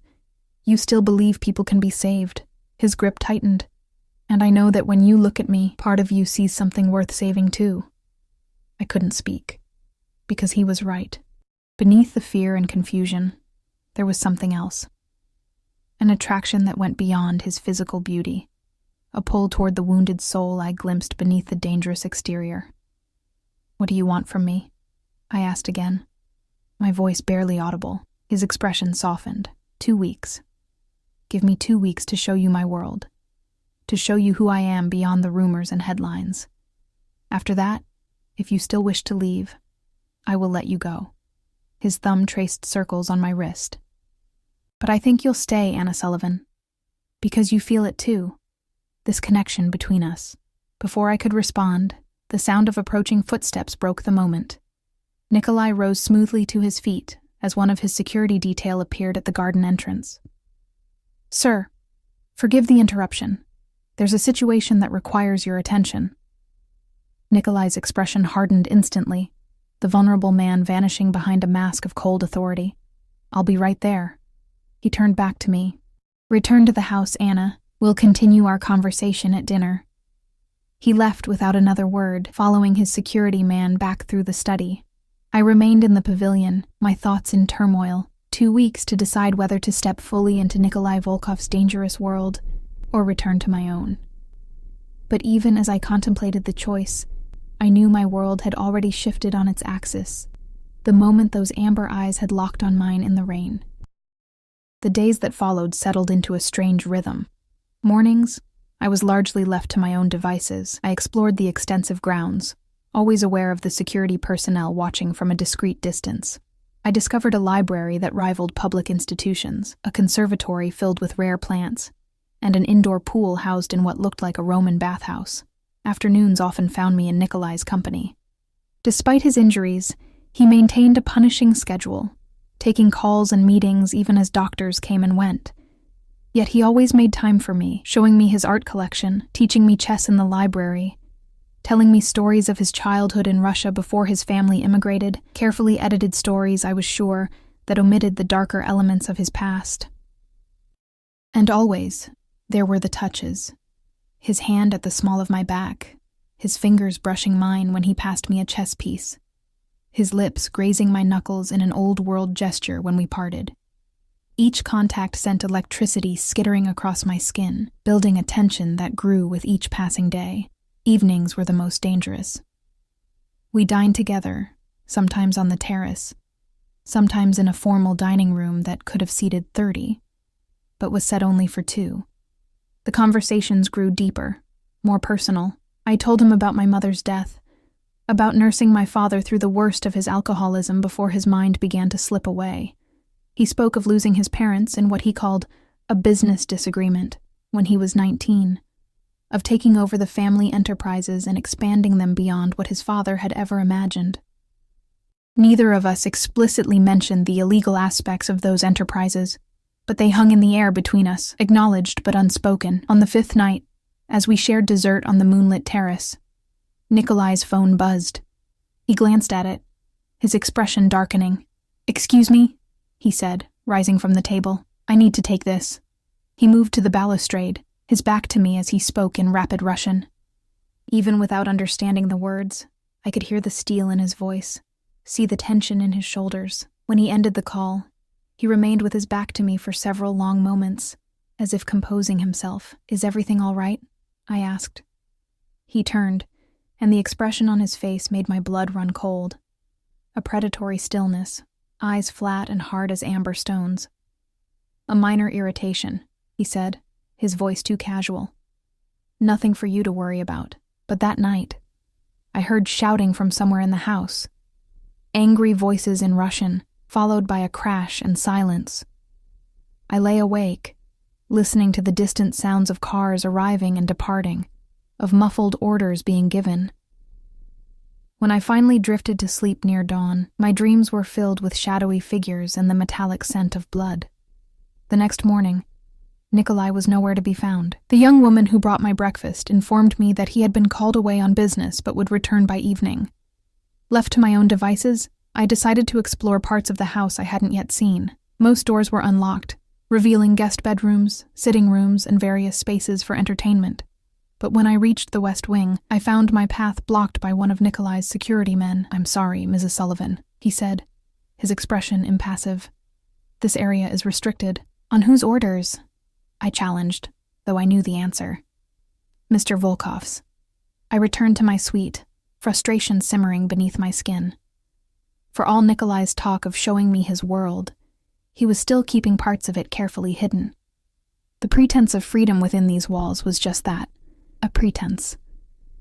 A: you still believe people can be saved." His grip tightened. "And I know that when you look at me, part of you sees something worth saving too." I couldn't speak, because he was right. Beneath the fear and confusion, there was something else. An attraction that went beyond his physical beauty. A pull toward the wounded soul I glimpsed beneath the dangerous exterior. "What do you want from me?" I asked again, my voice barely audible. His expression softened. 2 weeks. Give me 2 weeks to show you my world, to show you who I am beyond the rumors and headlines. After that, if you still wish to leave, I will let you go. His thumb traced circles on my wrist. But I think you'll stay, Anna Sullivan, because you feel it too, this connection between us. Before I could respond, the sound of approaching footsteps broke the moment. Nikolai rose smoothly to his feet as one of his security detail appeared at the garden entrance. "Sir, forgive the interruption. There's a situation that requires your attention." Nikolai's expression hardened instantly, the vulnerable man vanishing behind a mask of cold authority. "I'll be right there." He turned back to me. "Return to the house, Anna. We'll continue our conversation at dinner." He left without another word, following his security man back through the study. I remained in the pavilion, my thoughts in turmoil. 2 weeks to decide whether to step fully into Nikolai Volkov's dangerous world or return to my own. But even as I contemplated the choice, I knew my world had already shifted on its axis, the moment those amber eyes had locked on mine in the rain. The days that followed settled into a strange rhythm. Mornings, I was largely left to my own devices. I explored the extensive grounds, always aware of the security personnel watching from a discreet distance. I discovered a library that rivaled public institutions, a conservatory filled with rare plants, and an indoor pool housed in what looked like a Roman bathhouse. Afternoons often found me in Nikolai's company. Despite his injuries, he maintained a punishing schedule, taking calls and meetings even as doctors came and went. Yet he always made time for me, showing me his art collection, teaching me chess in the library, telling me stories of his childhood in Russia before his family immigrated, carefully edited stories, I was sure, that omitted the darker elements of his past. And always, there were the touches. His hand at the small of my back, his fingers brushing mine when he passed me a chess piece, his lips grazing my knuckles in an old-world gesture when we parted. Each contact sent electricity skittering across my skin, building a tension that grew with each passing day. Evenings were the most dangerous. We dined together, sometimes on the terrace, sometimes in a formal dining room that could have seated 30, but was set only for 2. The conversations grew deeper, more personal. I told him about my mother's death, about nursing my father through the worst of his alcoholism before his mind began to slip away. He spoke of losing his parents in what he called a business disagreement when he was 19, of taking over the family enterprises and expanding them beyond what his father had ever imagined. Neither of us explicitly mentioned the illegal aspects of those enterprises, but they hung in the air between us, acknowledged but unspoken. On the 5th night, as we shared dessert on the moonlit terrace, Nikolai's phone buzzed. He glanced at it, his expression darkening. "Excuse me," he said, rising from the table. "I need to take this." He moved to the balustrade, his back to me as he spoke in rapid Russian. Even without understanding the words, I could hear the steel in his voice, see the tension in his shoulders. When he ended the call, he remained with his back to me for several long moments, as if composing himself. "Is everything all right?" I asked. He turned, and the expression on his face made my blood run cold. A predatory stillness, eyes flat and hard as amber stones. "A minor irritation," he said, his voice too casual. "Nothing for you to worry about." But that night, I heard shouting from somewhere in the house. Angry voices in Russian, followed by a crash and silence. I lay awake, listening to the distant sounds of cars arriving and departing, of muffled orders being given. When I finally drifted to sleep near dawn, my dreams were filled with shadowy figures and the metallic scent of blood. The next morning, Nikolai was nowhere to be found. The young woman who brought my breakfast informed me that he had been called away on business but would return by evening. Left to my own devices, I decided to explore parts of the house I hadn't yet seen. Most doors were unlocked, revealing guest bedrooms, sitting rooms, and various spaces for entertainment. But when I reached the west wing, I found my path blocked by one of Nikolai's security men. "I'm sorry, Mrs. Sullivan," he said, his expression impassive. "This area is restricted." "On whose orders?" I challenged, though I knew the answer. "Mr. Volkov's." I returned to my suite, frustration simmering beneath my skin. For all Nikolai's talk of showing me his world, he was still keeping parts of it carefully hidden. The pretense of freedom within these walls was just that, a pretense.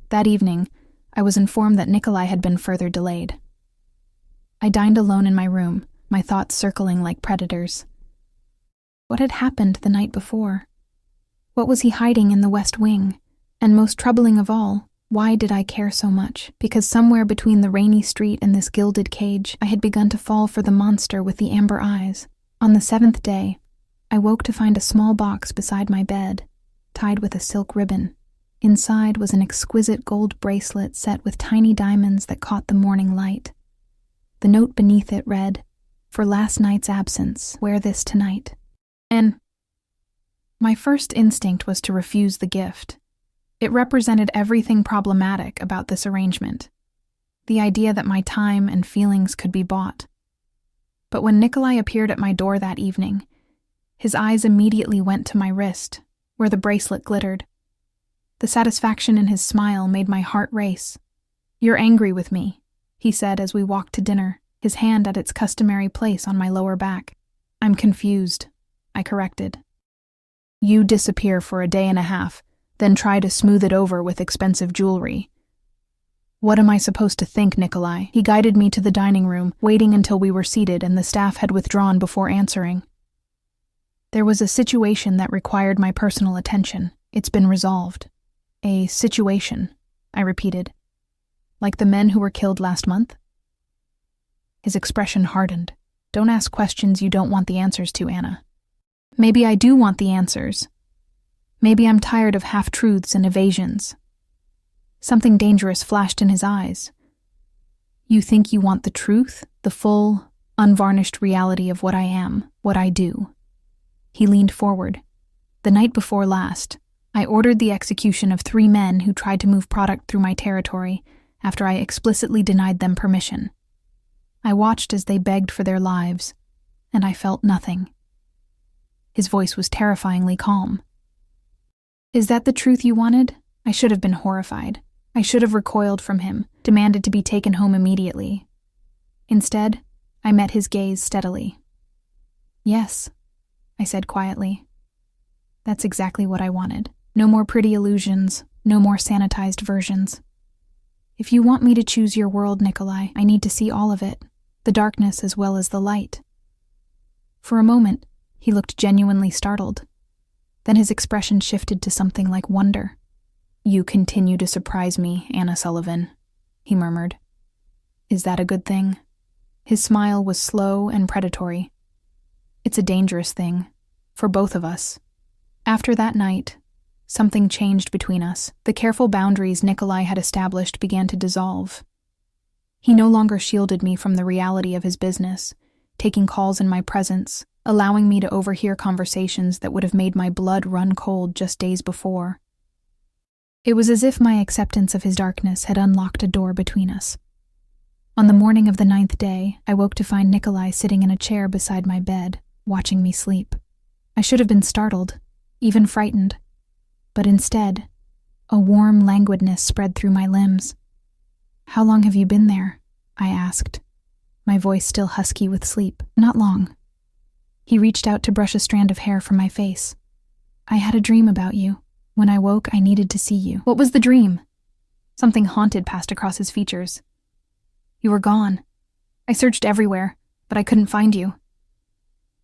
A: That evening, I was informed that Nikolai had been further delayed. I dined alone in my room, my thoughts circling like predators. What had happened the night before? What was he hiding in the West Wing? And most troubling of all, why did I care so much? Because somewhere between the rainy street and this gilded cage, I had begun to fall for the monster with the amber eyes. On the 7th day, I woke to find a small box beside my bed, tied with a silk ribbon. Inside was an exquisite gold bracelet set with tiny diamonds that caught the morning light. The note beneath it read, "For last night's absence, wear this tonight." And my first instinct was to refuse the gift. It represented everything problematic about this arrangement. The idea that my time and feelings could be bought. But when Nikolai appeared at my door that evening, his eyes immediately went to my wrist, where the bracelet glittered. The satisfaction in his smile made my heart race. "You're angry with me," he said as we walked to dinner, his hand at its customary place on my lower back. "I'm confused," I corrected. "You disappear for a day and a half, then try to smooth it over with expensive jewelry. What am I supposed to think, Nikolai?" He guided me to the dining room, waiting until we were seated and the staff had withdrawn before answering. "There was a situation that required my personal attention. It's been resolved." "A situation," I repeated. "Like the men who were killed last month?" His expression hardened. "Don't ask questions you don't want the answers to, Anna." "Maybe I do want the answers. Maybe I'm tired of half-truths and evasions." Something dangerous flashed in his eyes. "You think you want the truth, the full, unvarnished reality of what I am, what I do?" He leaned forward. "The night before last, I ordered the execution of 3 men who tried to move product through my territory after I explicitly denied them permission. I watched as they begged for their lives, and I felt nothing." His voice was terrifyingly calm. "Is that the truth you wanted?" I should have been horrified. I should have recoiled from him, demanded to be taken home immediately. Instead, I met his gaze steadily. "Yes," I said quietly. "That's exactly what I wanted. No more pretty illusions, no more sanitized versions. If you want me to choose your world, Nikolai, I need to see all of it, the darkness as well as the light." For a moment, he looked genuinely startled. Then his expression shifted to something like wonder. "You continue to surprise me, Anna Sullivan," he murmured. "Is that a good thing?" His smile was slow and predatory. "It's a dangerous thing, for both of us." After that night, something changed between us. The careful boundaries Nikolai had established began to dissolve. He no longer shielded me from the reality of his business, taking calls in my presence, allowing me to overhear conversations that would have made my blood run cold just days before. It was as if my acceptance of his darkness had unlocked a door between us. On the morning of the 9th day, I woke to find Nikolai sitting in a chair beside my bed, watching me sleep. I should have been startled, even frightened. But instead, a warm languidness spread through my limbs. "How long have you been there?" I asked, my voice still husky with sleep. "Not long." He reached out to brush a strand of hair from my face. "I had a dream about you. When I woke, I needed to see you." "What was the dream?" Something haunted passed across his features. "You were gone. I searched everywhere, but I couldn't find you."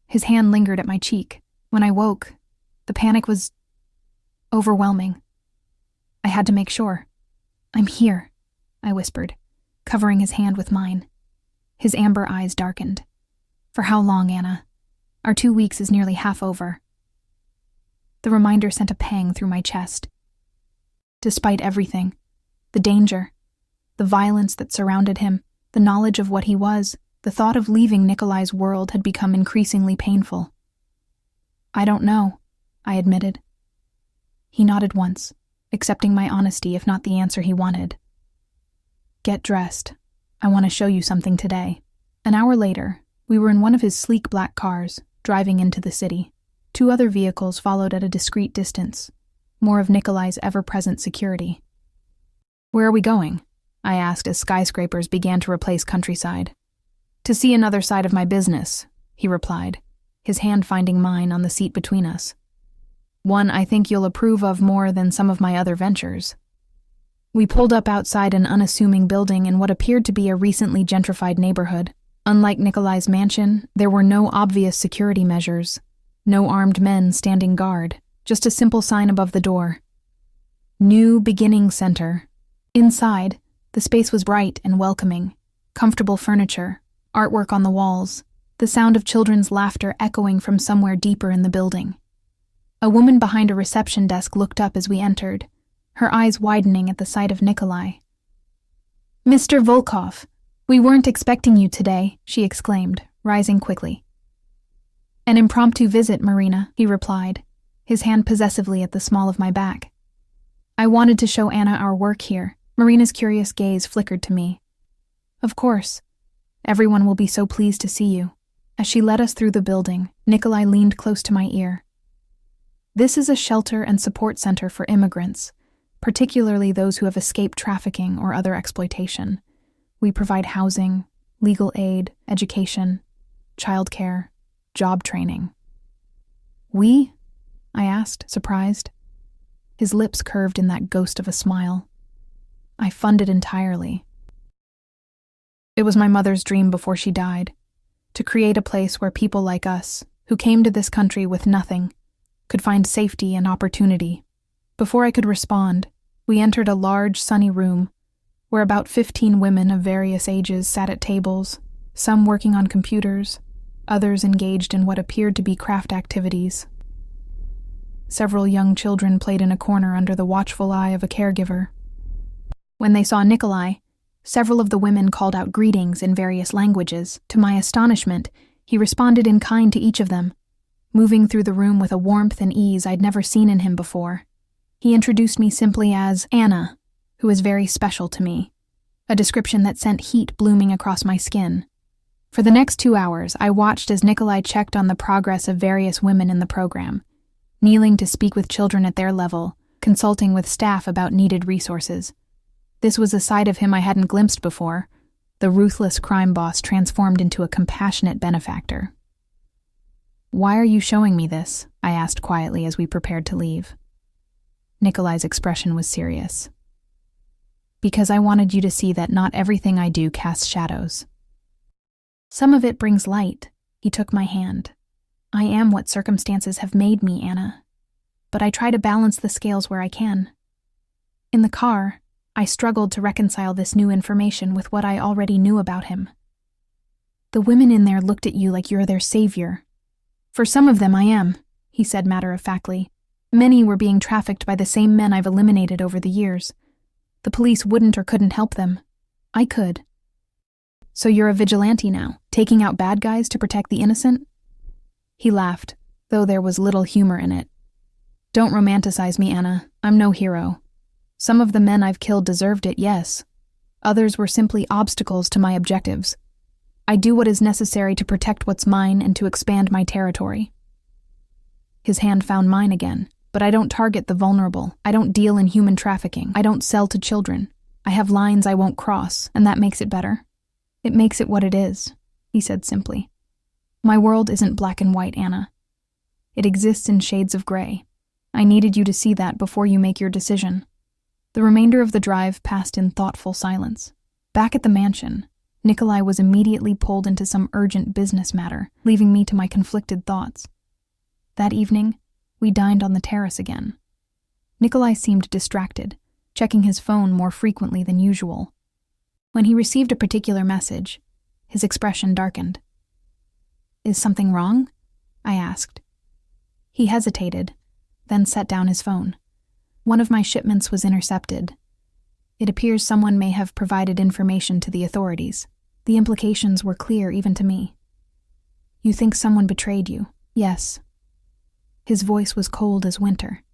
A: His hand lingered at my cheek. "When I woke, the panic was overwhelming. I had to make sure." "I'm here," I whispered, covering his hand with mine. His amber eyes darkened. "For how long, Anna? Our 2 weeks is nearly half over." The reminder sent a pang through my chest. Despite everything, the danger, the violence that surrounded him, the knowledge of what he was, the thought of leaving Nikolai's world had become increasingly painful. "I don't know," I admitted. He nodded once, accepting my honesty if not the answer he wanted. "Get dressed. I want to show you something today." An hour later, we were in one of his sleek black cars, driving into the city. 2 other vehicles followed at a discreet distance, more of Nikolai's ever-present security. "Where are we going?" I asked as skyscrapers began to replace countryside. To see another side of my business, he replied, his hand finding mine on the seat between us. One I think you'll approve of more than some of my other ventures. We pulled up outside an unassuming building in what appeared to be a recently gentrified neighborhood. Unlike Nikolai's mansion, there were no obvious security measures, no armed men standing guard, just a simple sign above the door. New Beginning Center. Inside, the space was bright and welcoming. Comfortable furniture, artwork on the walls, the sound of children's laughter echoing from somewhere deeper in the building. A woman behind a reception desk looked up as we entered, her eyes widening at the sight of Nikolai. "Mr. Volkov, we weren't expecting you today," she exclaimed, rising quickly. "An impromptu visit, Marina," he replied, his hand possessively at the small of my back. "I wanted to show Anna our work here." Marina's curious gaze flickered to me. "Of course. Everyone will be so pleased to see you." As she led us through the building, Nikolai leaned close to my ear. "This is a shelter and support center for immigrants, particularly those who have escaped trafficking or other exploitation. We provide housing, legal aid, education, childcare, job training." "We?" I asked, surprised. His lips curved in that ghost of a smile. "I fund it entirely. It was my mother's dream before she died, to create a place where people like us, who came to this country with nothing, could find safety and opportunity." Before I could respond, we entered a large, sunny room, where about 15 women of various ages sat at tables, some working on computers, others engaged in what appeared to be craft activities. Several young children played in a corner under the watchful eye of a caregiver. When they saw Nikolai, several of the women called out greetings in various languages. To my astonishment, he responded in kind to each of them, moving through the room with a warmth and ease I'd never seen in him before. He introduced me simply as Anna, who is very special to me, a description that sent heat blooming across my skin. For the next 2 hours, I watched as Nikolai checked on the progress of various women in the program, kneeling to speak with children at their level, consulting with staff about needed resources. This was a side of him I hadn't glimpsed before, the ruthless crime boss transformed into a compassionate benefactor. "Why are you showing me this?" I asked quietly as we prepared to leave. Nikolai's expression was serious. "Because I wanted you to see that not everything I do casts shadows. Some of it brings light." He took my hand. "I am what circumstances have made me, Anna. But I try to balance the scales where I can." In the car, I struggled to reconcile this new information with what I already knew about him. "The women in there looked at you like you're their savior." "For some of them I am," he said matter-of-factly. "Many were being trafficked by the same men I've eliminated over the years. The police wouldn't or couldn't help them. I could." "So you're a vigilante now, taking out bad guys to protect the innocent?" He laughed, though there was little humor in it. "Don't romanticize me, Anna. I'm no hero. Some of the men I've killed deserved it, yes. Others were simply obstacles to my objectives. I do what is necessary to protect what's mine and to expand my territory." His hand found mine again. "But I don't target the vulnerable. I don't deal in human trafficking. I don't sell to children. I have lines I won't cross, and that makes it better. It makes it what it is," he said simply. "My world isn't black and white, Anna. It exists in shades of gray. I needed you to see that before you make your decision." The remainder of the drive passed in thoughtful silence. Back at the mansion, Nikolai was immediately pulled into some urgent business matter, leaving me to my conflicted thoughts. That evening, we dined on the terrace again. Nikolai seemed distracted, checking his phone more frequently than usual. When he received a particular message, his expression darkened. "Is something wrong?" I asked. He hesitated, then set down his phone. "One of my shipments was intercepted. It appears someone may have provided information to the authorities. The implications were clear even to me." "You think someone betrayed you?" "Yes." His voice was cold as winter.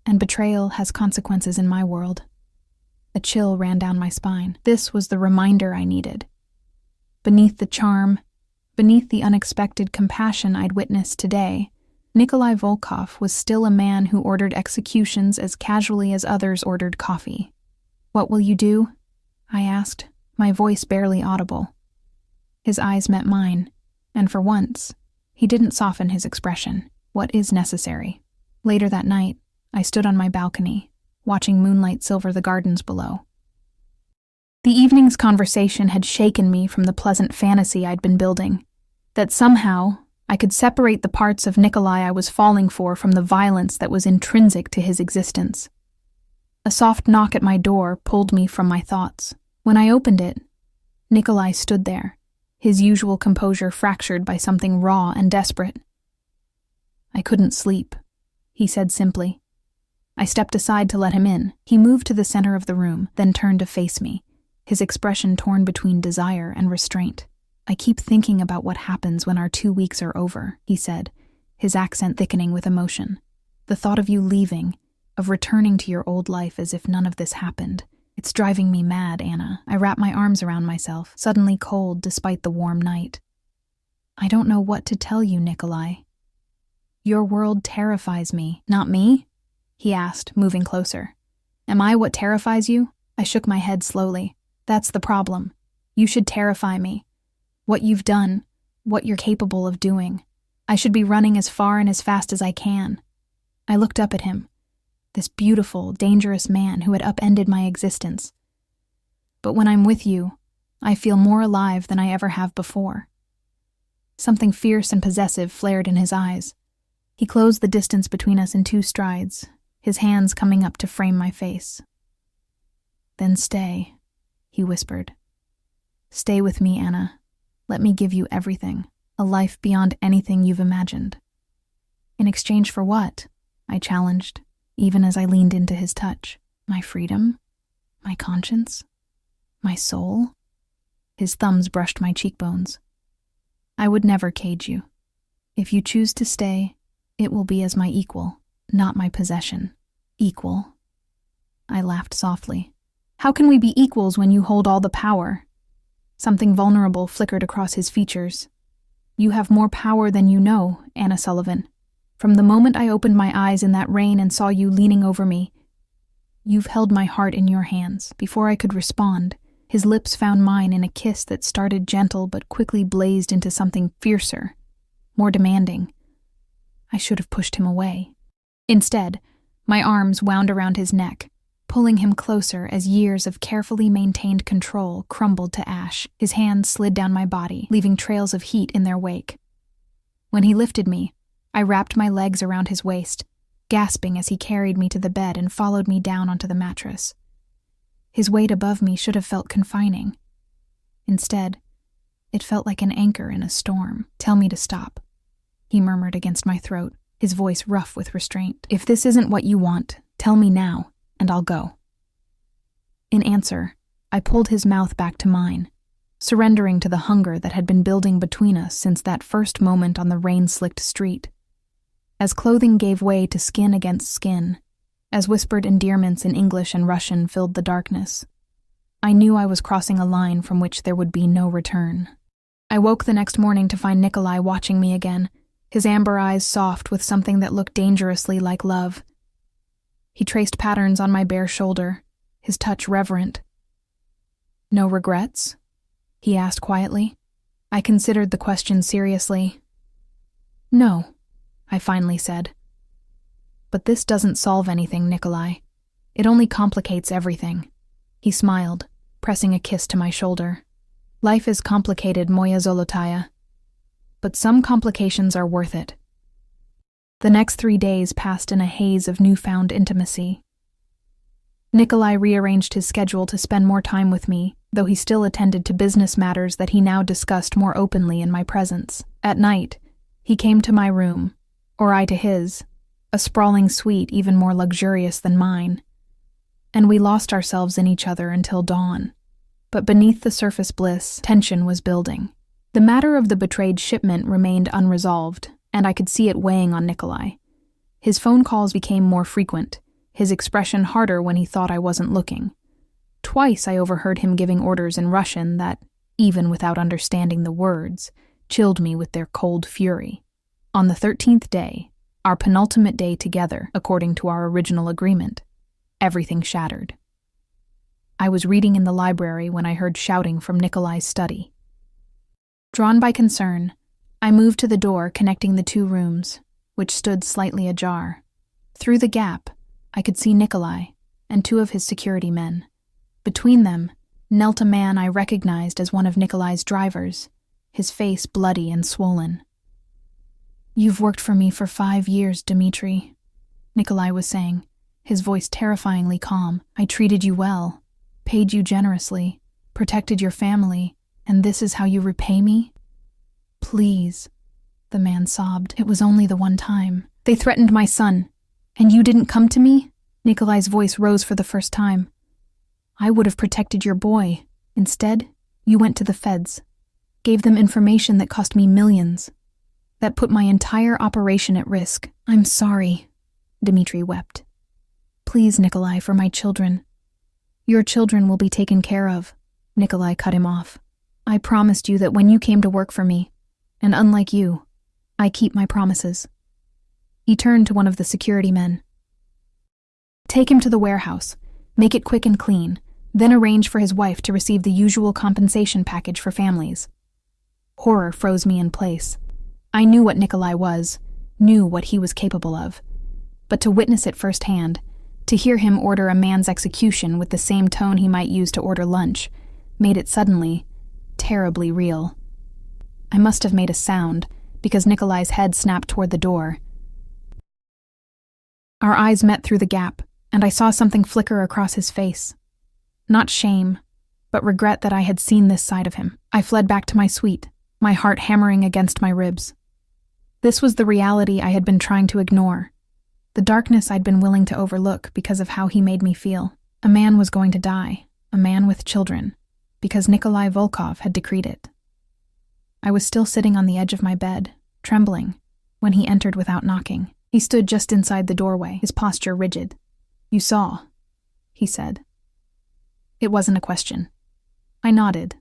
A: "And betrayal has consequences in my world." A chill ran down my spine. This was the reminder I needed. Beneath the charm, beneath the unexpected compassion I'd witnessed today, Nikolai Volkov was still a man who ordered executions as casually as others ordered coffee. "What will you do?" I asked, my voice barely audible. His eyes met mine, and for once, he didn't soften his expression. What is necessary? Later that night, I stood on my balcony, watching moonlight silver the gardens below. The evening's conversation had shaken me from the pleasant fantasy I'd been building, that somehow I could separate the parts of Nikolai I was falling for from the violence that was intrinsic to his existence. A soft knock at my door pulled me from my thoughts. When I opened it, Nikolai stood there, his usual composure fractured by something raw and desperate. "I couldn't sleep," he said simply. I stepped aside to let him in. He moved to the center of the room, then turned to face me, his expression torn between desire and restraint. "I keep thinking about what happens when our 2 weeks are over," he said, his accent thickening with emotion. "The thought of you leaving, of returning to your old life as if none of this happened. It's driving me mad, Anna." I wrap my arms around myself, suddenly cold despite the warm night. "I don't know what to tell you, Nikolai. Your world terrifies me." "Not me?" he asked, moving closer. "Am I what terrifies you?" I shook my head slowly. "That's the problem. You should terrify me. What you've done, what you're capable of doing. I should be running as far and as fast as I can." I looked up at him, this beautiful, dangerous man who had upended my existence. "But when I'm with you, I feel more alive than I ever have before." Something fierce and possessive flared in his eyes. He closed the distance between us in 2 strides, his hands coming up to frame my face. "Then stay," he whispered. "Stay with me, Anna. Let me give you everything, a life beyond anything you've imagined." "In exchange for what?" I challenged, even as I leaned into his touch. "My freedom? My conscience? My soul?" His thumbs brushed my cheekbones. "I would never cage you. If you choose to stay, it will be as my equal, not my possession." "Equal?" I laughed softly. "How can we be equals when you hold all the power?" Something vulnerable flickered across his features. "You have more power than you know, Anna Sullivan. From the moment I opened my eyes in that rain and saw you leaning over me, you've held my heart in your hands." Before I could respond, his lips found mine in a kiss that started gentle but quickly blazed into something fiercer, more demanding. I should have pushed him away. Instead, my arms wound around his neck, pulling him closer as years of carefully maintained control crumbled to ash. His hands slid down my body, leaving trails of heat in their wake. When he lifted me, I wrapped my legs around his waist, gasping as he carried me to the bed and followed me down onto the mattress. His weight above me should have felt confining. Instead, it felt like an anchor in a storm. "Tell me to stop," he murmured against my throat, his voice rough with restraint. "If this isn't what you want, tell me now, and I'll go." In answer, I pulled his mouth back to mine, surrendering to the hunger that had been building between us since that first moment on the rain-slicked street. As clothing gave way to skin against skin, as whispered endearments in English and Russian filled the darkness, I knew I was crossing a line from which there would be no return. I woke the next morning to find Nikolai watching me again, his amber eyes soft with something that looked dangerously like love. He traced patterns on my bare shoulder, his touch reverent. "No regrets?" he asked quietly. I considered the question seriously. "No," I finally said. "But this doesn't solve anything, Nikolai. It only complicates everything." He smiled, pressing a kiss to my shoulder. "Life is complicated, Moya Zolotaya. But some complications are worth it." The next 3 days passed in a haze of newfound intimacy. Nikolai rearranged his schedule to spend more time with me, though he still attended to business matters that he now discussed more openly in my presence. At night, he came to my room, or I to his, a sprawling suite even more luxurious than mine, and we lost ourselves in each other until dawn. But beneath the surface bliss, tension was building. The matter of the betrayed shipment remained unresolved, and I could see it weighing on Nikolai. His phone calls became more frequent, his expression harder when he thought I wasn't looking. Twice I overheard him giving orders in Russian that, even without understanding the words, chilled me with their cold fury. On the 13th day, our penultimate day together, according to our original agreement, everything shattered. I was reading in the library when I heard shouting from Nikolai's study. Drawn by concern, I moved to the door connecting the two rooms, which stood slightly ajar. Through the gap, I could see Nikolai and two of his security men. Between them knelt a man I recognized as one of Nikolai's drivers, his face bloody and swollen. "You've worked for me for 5 years, Dmitri," Nikolai was saying, his voice terrifyingly calm. "I treated you well, paid you generously, protected your family, and this is how you repay me? Please," the man sobbed. "It was only the one time. They threatened my son, and you didn't come to me?" Nikolai's voice rose for the first time. "I would have protected your boy. Instead, you went to the feds, gave them information that cost me millions. That put my entire operation at risk. I'm sorry," Dmitri wept. "Please, Nikolai, for my children. Your children will be taken care of," Nikolai cut him off. "I promised you that when you came to work for me, and unlike you, I keep my promises." He turned to one of the security men. "Take him to the warehouse, make it quick and clean, then arrange for his wife to receive the usual compensation package for families." Horror froze me in place. I knew what Nikolai was, knew what he was capable of. But to witness it firsthand, to hear him order a man's execution with the same tone he might use to order lunch, made it suddenly, terribly real. I must have made a sound, because Nikolai's head snapped toward the door. Our eyes met through the gap, and I saw something flicker across his face. Not shame, but regret that I had seen this side of him. I fled back to my suite, my heart hammering against my ribs. This was the reality I had been trying to ignore, the darkness I'd been willing to overlook because of how he made me feel. A man was going to die, a man with children, because Nikolai Volkov had decreed it. I was still sitting on the edge of my bed, trembling, when he entered without knocking. He stood just inside the doorway, his posture rigid. "You saw," he said. It wasn't a question. I nodded,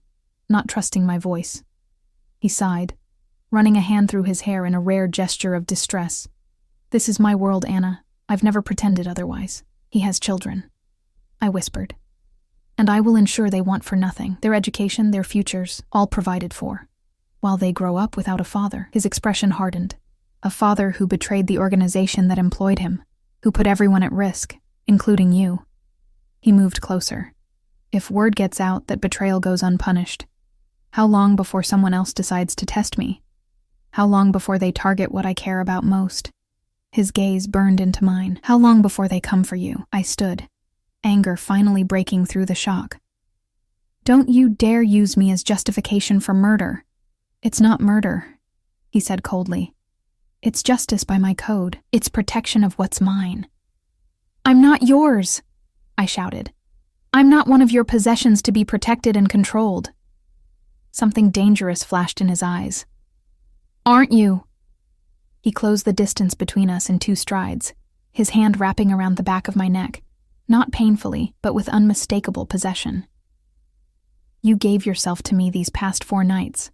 A: not trusting my voice. He sighed, running a hand through his hair in a rare gesture of distress. "This is my world, Anna. I've never pretended otherwise. He has children," I whispered. "And I will ensure they want for nothing. Their education, their futures, all provided for. While they grow up without a father." His expression hardened. "A father who betrayed the organization that employed him, who put everyone at risk, including you." He moved closer. "If word gets out that betrayal goes unpunished, how long before someone else decides to test me? How long before they target what I care about most?" His gaze burned into mine. "How long before they come for you?" I stood, anger finally breaking through the shock. "Don't you dare use me as justification for murder. It's not murder," he said coldly. "It's justice by my code. It's protection of what's mine." "I'm not yours," I shouted. "I'm not one of your possessions to be protected and controlled." Something dangerous flashed in his eyes. "Aren't you?" He closed the distance between us in 2 strides, his hand wrapping around the back of my neck, not painfully, but with unmistakable possession. "You gave yourself to me these past 4 nights.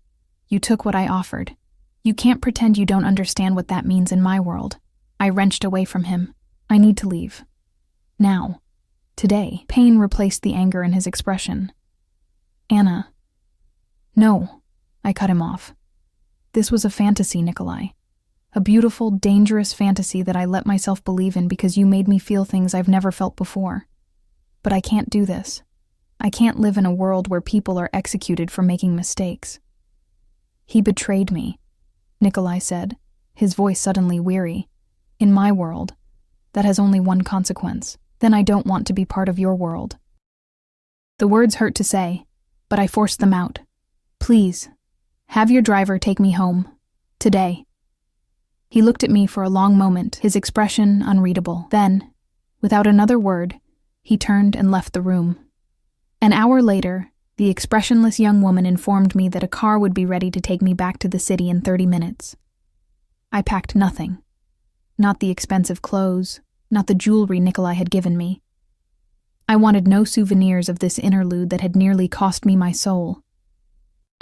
A: You took what I offered. You can't pretend you don't understand what that means in my world." I wrenched away from him. "I need to leave. Now. Today." Pain replaced the anger in his expression. "Anna." "No," I cut him off. "This was a fantasy, Nikolai. A beautiful, dangerous fantasy that I let myself believe in because you made me feel things I've never felt before. But I can't do this. I can't live in a world where people are executed for making mistakes." "He betrayed me," Nikolai said, his voice suddenly weary. "In my world, that has only one consequence. Then I don't want to be part of your world." The words hurt to say, but I forced them out. "Please, have your driver take me home. Today." He looked at me for a long moment, his expression unreadable. Then, without another word, he turned and left the room. An hour later, the expressionless young woman informed me that a car would be ready to take me back to the city in 30 minutes. I packed nothing. Not the expensive clothes, not the jewelry Nikolai had given me. I wanted no souvenirs of this interlude that had nearly cost me my soul.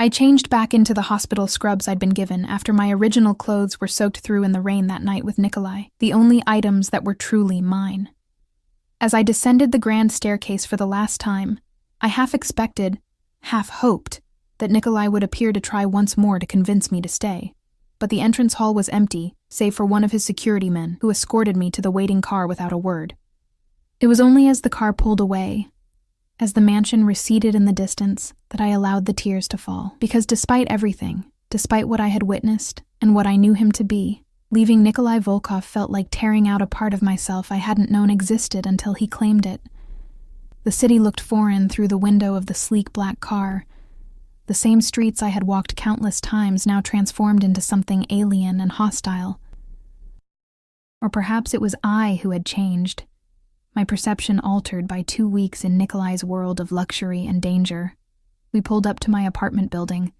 A: I changed back into the hospital scrubs I'd been given after my original clothes were soaked through in the rain that night with Nikolai, the only items that were truly mine. As I descended the grand staircase for the last time, I half expected, half hoped, that Nikolai would appear to try once more to convince me to stay. But the entrance hall was empty, save for one of his security men who escorted me to the waiting car without a word. It was only as the car pulled away, as the mansion receded in the distance, that I allowed the tears to fall. Because despite everything, despite what I had witnessed and what I knew him to be, leaving Nikolai Volkov felt like tearing out a part of myself I hadn't known existed until he claimed it. The city looked foreign through the window of the sleek black car. The same streets I had walked countless times now transformed into something alien and hostile. Or perhaps it was I who had changed, my perception altered by 2 weeks in Nikolai's world of luxury and danger. We pulled up to my apartment building,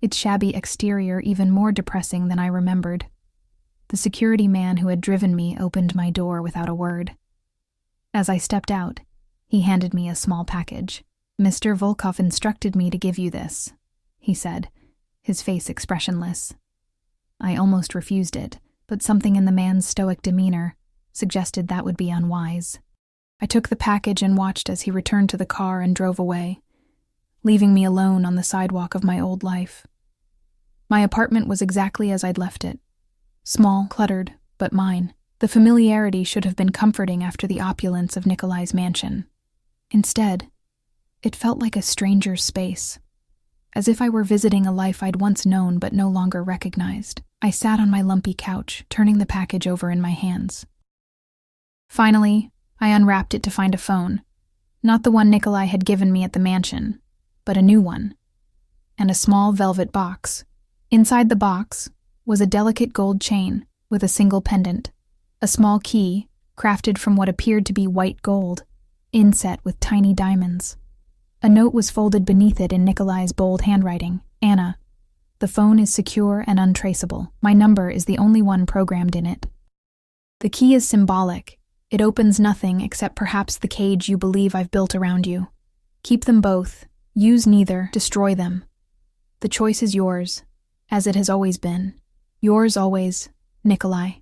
A: its shabby exterior even more depressing than I remembered. The security man who had driven me opened my door without a word. As I stepped out, he handed me a small package. "Mr. Volkov instructed me to give you this," he said, his face expressionless. I almost refused it, but something in the man's stoic demeanor suggested that would be unwise. I took the package and watched as he returned to the car and drove away, leaving me alone on the sidewalk of my old life. My apartment was exactly as I'd left it. Small, cluttered, but mine. The familiarity should have been comforting after the opulence of Nikolai's mansion. Instead, it felt like a stranger's space, as if I were visiting a life I'd once known but no longer recognized. I sat on my lumpy couch, turning the package over in my hands. Finally, I unwrapped it to find a phone. Not the one Nikolai had given me at the mansion, but a new one. And a small velvet box. Inside the box was a delicate gold chain with a single pendant, a small key crafted from what appeared to be white gold, inset with tiny diamonds. A note was folded beneath it in Nikolai's bold handwriting. "Anna, the phone is secure and untraceable. My number is the only one programmed in it. The key is symbolic. It opens nothing except perhaps the cage you believe I've built around you. Keep them both. Use neither. Destroy them. The choice is yours, as it has always been. Yours always, Nikolai."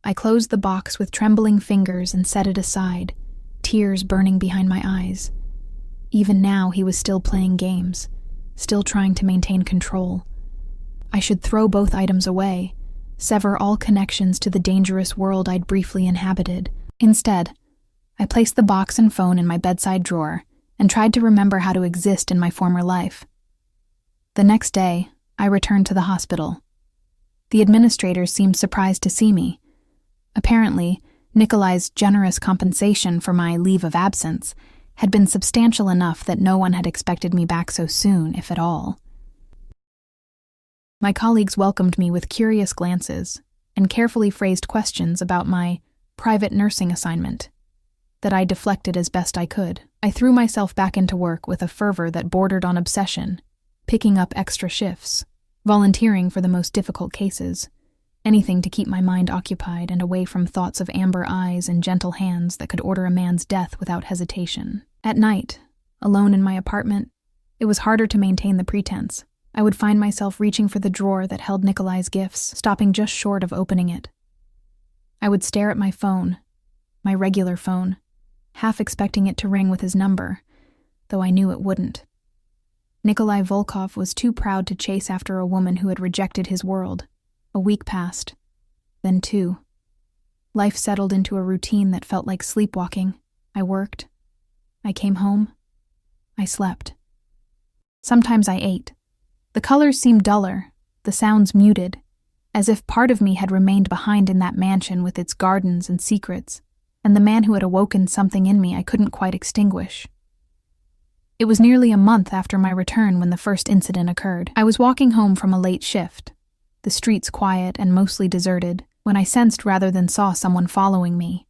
A: I closed the box with trembling fingers and set it aside, tears burning behind my eyes. Even now he was still playing games, still trying to maintain control. I should throw both items away, sever all connections to the dangerous world I'd briefly inhabited. Instead, I placed the box and phone in my bedside drawer and tried to remember how to exist in my former life. The next day, I returned to the hospital. The administrators seemed surprised to see me. Apparently, Nikolai's generous compensation for my leave of absence had been substantial enough that no one had expected me back so soon, if at all. My colleagues welcomed me with curious glances and carefully phrased questions about my private nursing assignment that I deflected as best I could. I threw myself back into work with a fervor that bordered on obsession, picking up extra shifts, volunteering for the most difficult cases, anything to keep my mind occupied and away from thoughts of amber eyes and gentle hands that could order a man's death without hesitation. At night, alone in my apartment, it was harder to maintain the pretense. I would find myself reaching for the drawer that held Nikolai's gifts, stopping just short of opening it. I would stare at my phone, my regular phone, half expecting it to ring with his number, though I knew it wouldn't. Nikolai Volkov was too proud to chase after a woman who had rejected his world. A week passed, then 2. Life settled into a routine that felt like sleepwalking. I worked. I came home. I slept. Sometimes I ate. The colors seemed duller, the sounds muted, as if part of me had remained behind in that mansion with its gardens and secrets, and the man who had awoken something in me I couldn't quite extinguish. It was nearly a month after my return when the first incident occurred. I was walking home from a late shift, the streets quiet and mostly deserted, when I sensed rather than saw someone following me.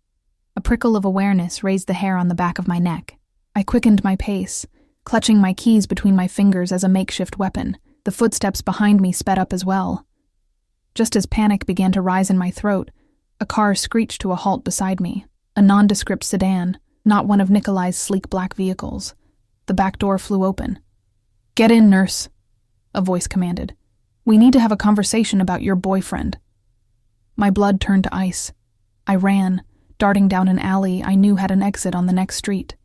A: A prickle of awareness raised the hair on the back of my neck. I quickened my pace, clutching my keys between my fingers as a makeshift weapon. The footsteps behind me sped up as well. Just as panic began to rise in my throat, a car screeched to a halt beside me. A nondescript sedan, not one of Nikolai's sleek black vehicles. The back door flew open. "Get in, nurse," a voice commanded. "We need to have a conversation about your boyfriend." My blood turned to ice. I ran, darting down an alley I knew had an exit on the next street.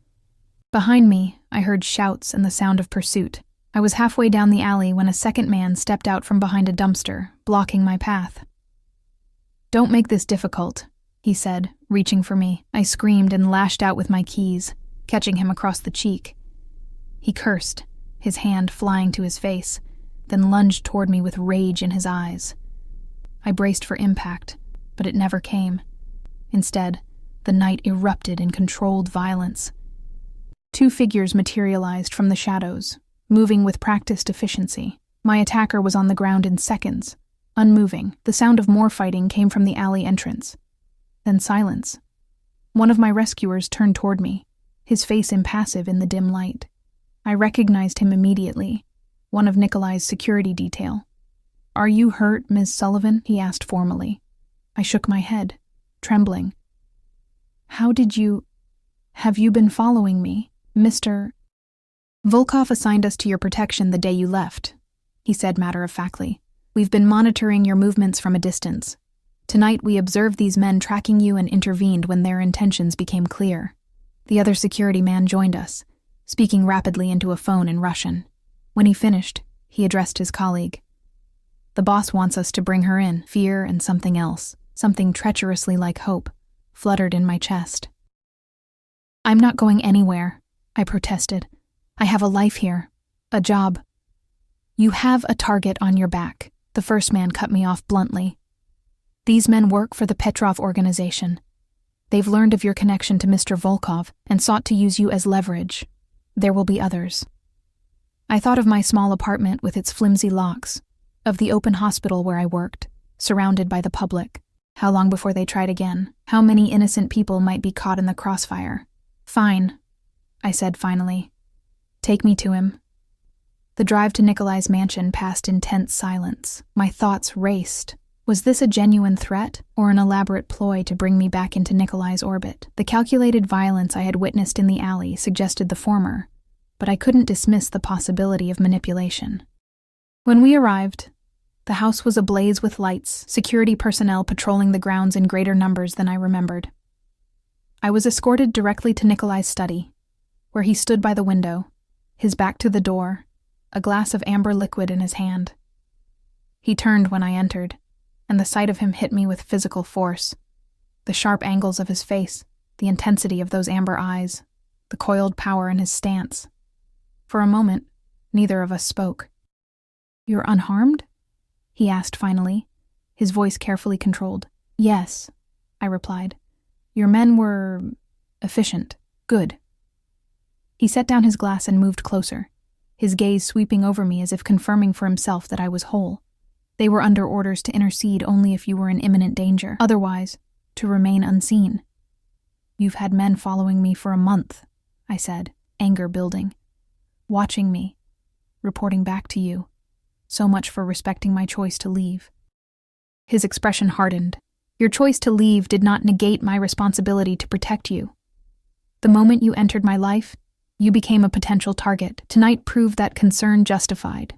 A: Behind me, I heard shouts and the sound of pursuit. I was halfway down the alley when a second man stepped out from behind a dumpster, blocking my path. "Don't make this difficult," he said, reaching for me. I screamed and lashed out with my keys, catching him across the cheek. He cursed, his hand flying to his face, then lunged toward me with rage in his eyes. I braced for impact, but it never came. Instead, the night erupted in controlled violence. Two figures materialized from the shadows, moving with practiced efficiency. My attacker was on the ground in seconds, unmoving. The sound of more fighting came from the alley entrance. Then silence. One of my rescuers turned toward me, his face impassive in the dim light. I recognized him immediately, one of Nikolai's security detail. "Are you hurt, Ms. Sullivan?" he asked formally. I shook my head, trembling. Have you been following me, Mr. Volkov assigned us to your protection the day you left," he said matter-of-factly. "We've been monitoring your movements from a distance. Tonight we observed these men tracking you and intervened when their intentions became clear." The other security man joined us, speaking rapidly into a phone in Russian. When he finished, he addressed his colleague. "The boss wants us to bring her in." Fear and something else, something treacherously like hope, fluttered in my chest. "I'm not going anywhere," I protested. "I have a life here, a job." "You have a target on your back," the first man cut me off bluntly. "These men work for the Petrov organization. They've learned of your connection to Mr. Volkov and sought to use you as leverage. There will be others." I thought of my small apartment with its flimsy locks, of the open hospital where I worked, surrounded by the public. How long before they tried again? How many innocent people might be caught in the crossfire? "Fine," I said finally. "Take me to him." The drive to Nikolai's mansion passed in tense silence. My thoughts raced. Was this a genuine threat, or an elaborate ploy to bring me back into Nikolai's orbit? The calculated violence I had witnessed in the alley suggested the former, but I couldn't dismiss the possibility of manipulation. When we arrived, the house was ablaze with lights, security personnel patrolling the grounds in greater numbers than I remembered. I was escorted directly to Nikolai's study, where he stood by the window, his back to the door, a glass of amber liquid in his hand. He turned when I entered, and the sight of him hit me with physical force. The sharp angles of his face, the intensity of those amber eyes, the coiled power in his stance. For a moment, neither of us spoke. "You're unharmed?" he asked finally, his voice carefully controlled. "Yes," I replied. "Your men were efficient. Good." He set down his glass and moved closer, his gaze sweeping over me as if confirming for himself that I was whole. "They were under orders to intercede only if you were in imminent danger. Otherwise, to remain unseen." "You've had men following me for a month," I said, anger building. "Watching me, reporting back to you. So much for respecting my choice to leave." His expression hardened. "Your choice to leave did not negate my responsibility to protect you. The moment you entered my life, you became a potential target. Tonight proved that concern justified.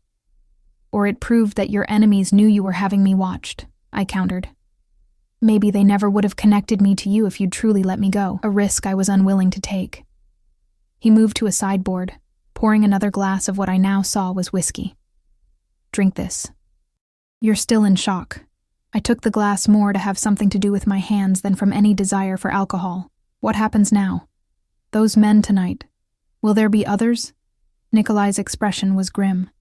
A: Or it proved that your enemies knew you were having me watched," I countered. "Maybe they never would have connected me to you if you'd truly let me go, a risk I was unwilling to take." He moved to a sideboard, pouring another glass of what I now saw was whiskey. "Drink this. You're still in shock." I took the glass more to have something to do with my hands than from any desire for alcohol. "What happens now? Those men tonight. Will there be others?" Nikolai's expression was grim.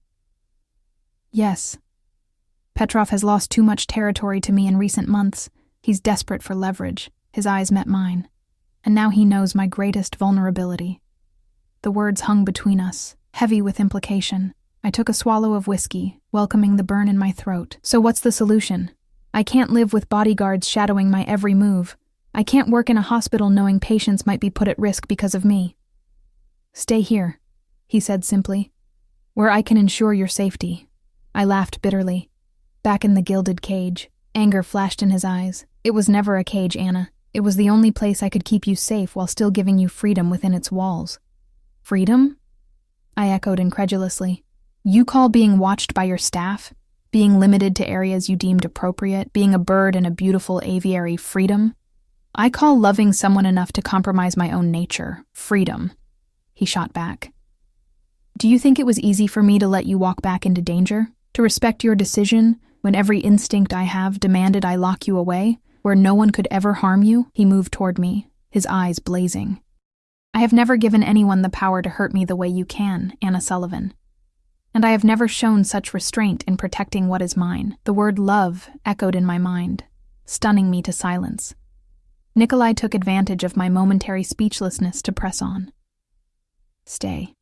A: "Yes. Petrov has lost too much territory to me in recent months. He's desperate for leverage." His eyes met mine. "And now he knows my greatest vulnerability." The words hung between us, heavy with implication. I took a swallow of whiskey, welcoming the burn in my throat. "So what's the solution? I can't live with bodyguards shadowing my every move. I can't work in a hospital knowing patients might be put at risk because of me." "Stay here," he said simply, "where I can ensure your safety." I laughed bitterly. Back in the gilded cage, anger flashed in his eyes. "It was never a cage, Anna. It was the only place I could keep you safe while still giving you freedom within its walls." "Freedom?" I echoed incredulously. "You call being watched by your staff, being limited to areas you deemed appropriate, being a bird in a beautiful aviary freedom? I call loving someone enough to compromise my own nature freedom." He shot back. Do you think it was easy for me to let you walk back into danger? To respect your decision when every instinct I have demanded I lock you away, where no one could ever harm you? He moved toward me, his eyes blazing. I have never given anyone the power to hurt me the way you can, Anna Sullivan. And I have never shown such restraint in protecting what is mine. The word love echoed in my mind, stunning me to silence. Nikolai took advantage of my momentary speechlessness to press on. Stay,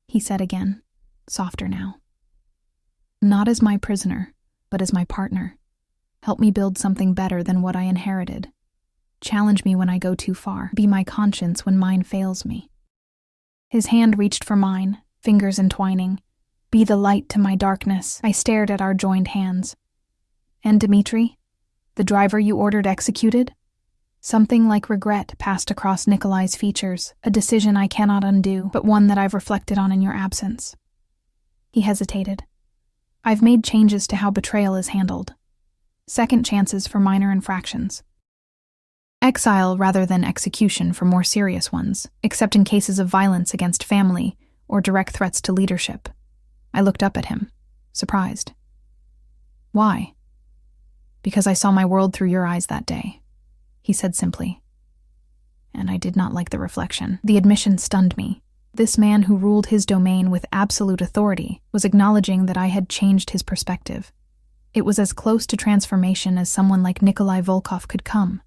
A: he said again, softer now. Not as my prisoner, but as my partner. Help me build something better than what I inherited. Challenge me when I go too far. Be my conscience when mine fails me. His hand reached for mine, fingers entwining. Be the light to my darkness. I stared at our joined hands. And Dmitri? The driver you ordered executed? Something like regret passed across Nikolai's features, a decision I cannot undo, but one that I've reflected on in your absence. He hesitated. I've made changes to how betrayal is handled. Second chances for minor infractions. Exile rather than execution for more serious ones, except in cases of violence against family or direct threats to leadership. I looked up at him, surprised. Why? Because I saw my world through your eyes that day, he said simply. And I did not like the reflection. The admission stunned me. This man who ruled his domain with absolute authority was acknowledging that I had changed his perspective. It was as close to transformation as someone like Nikolai Volkov could come.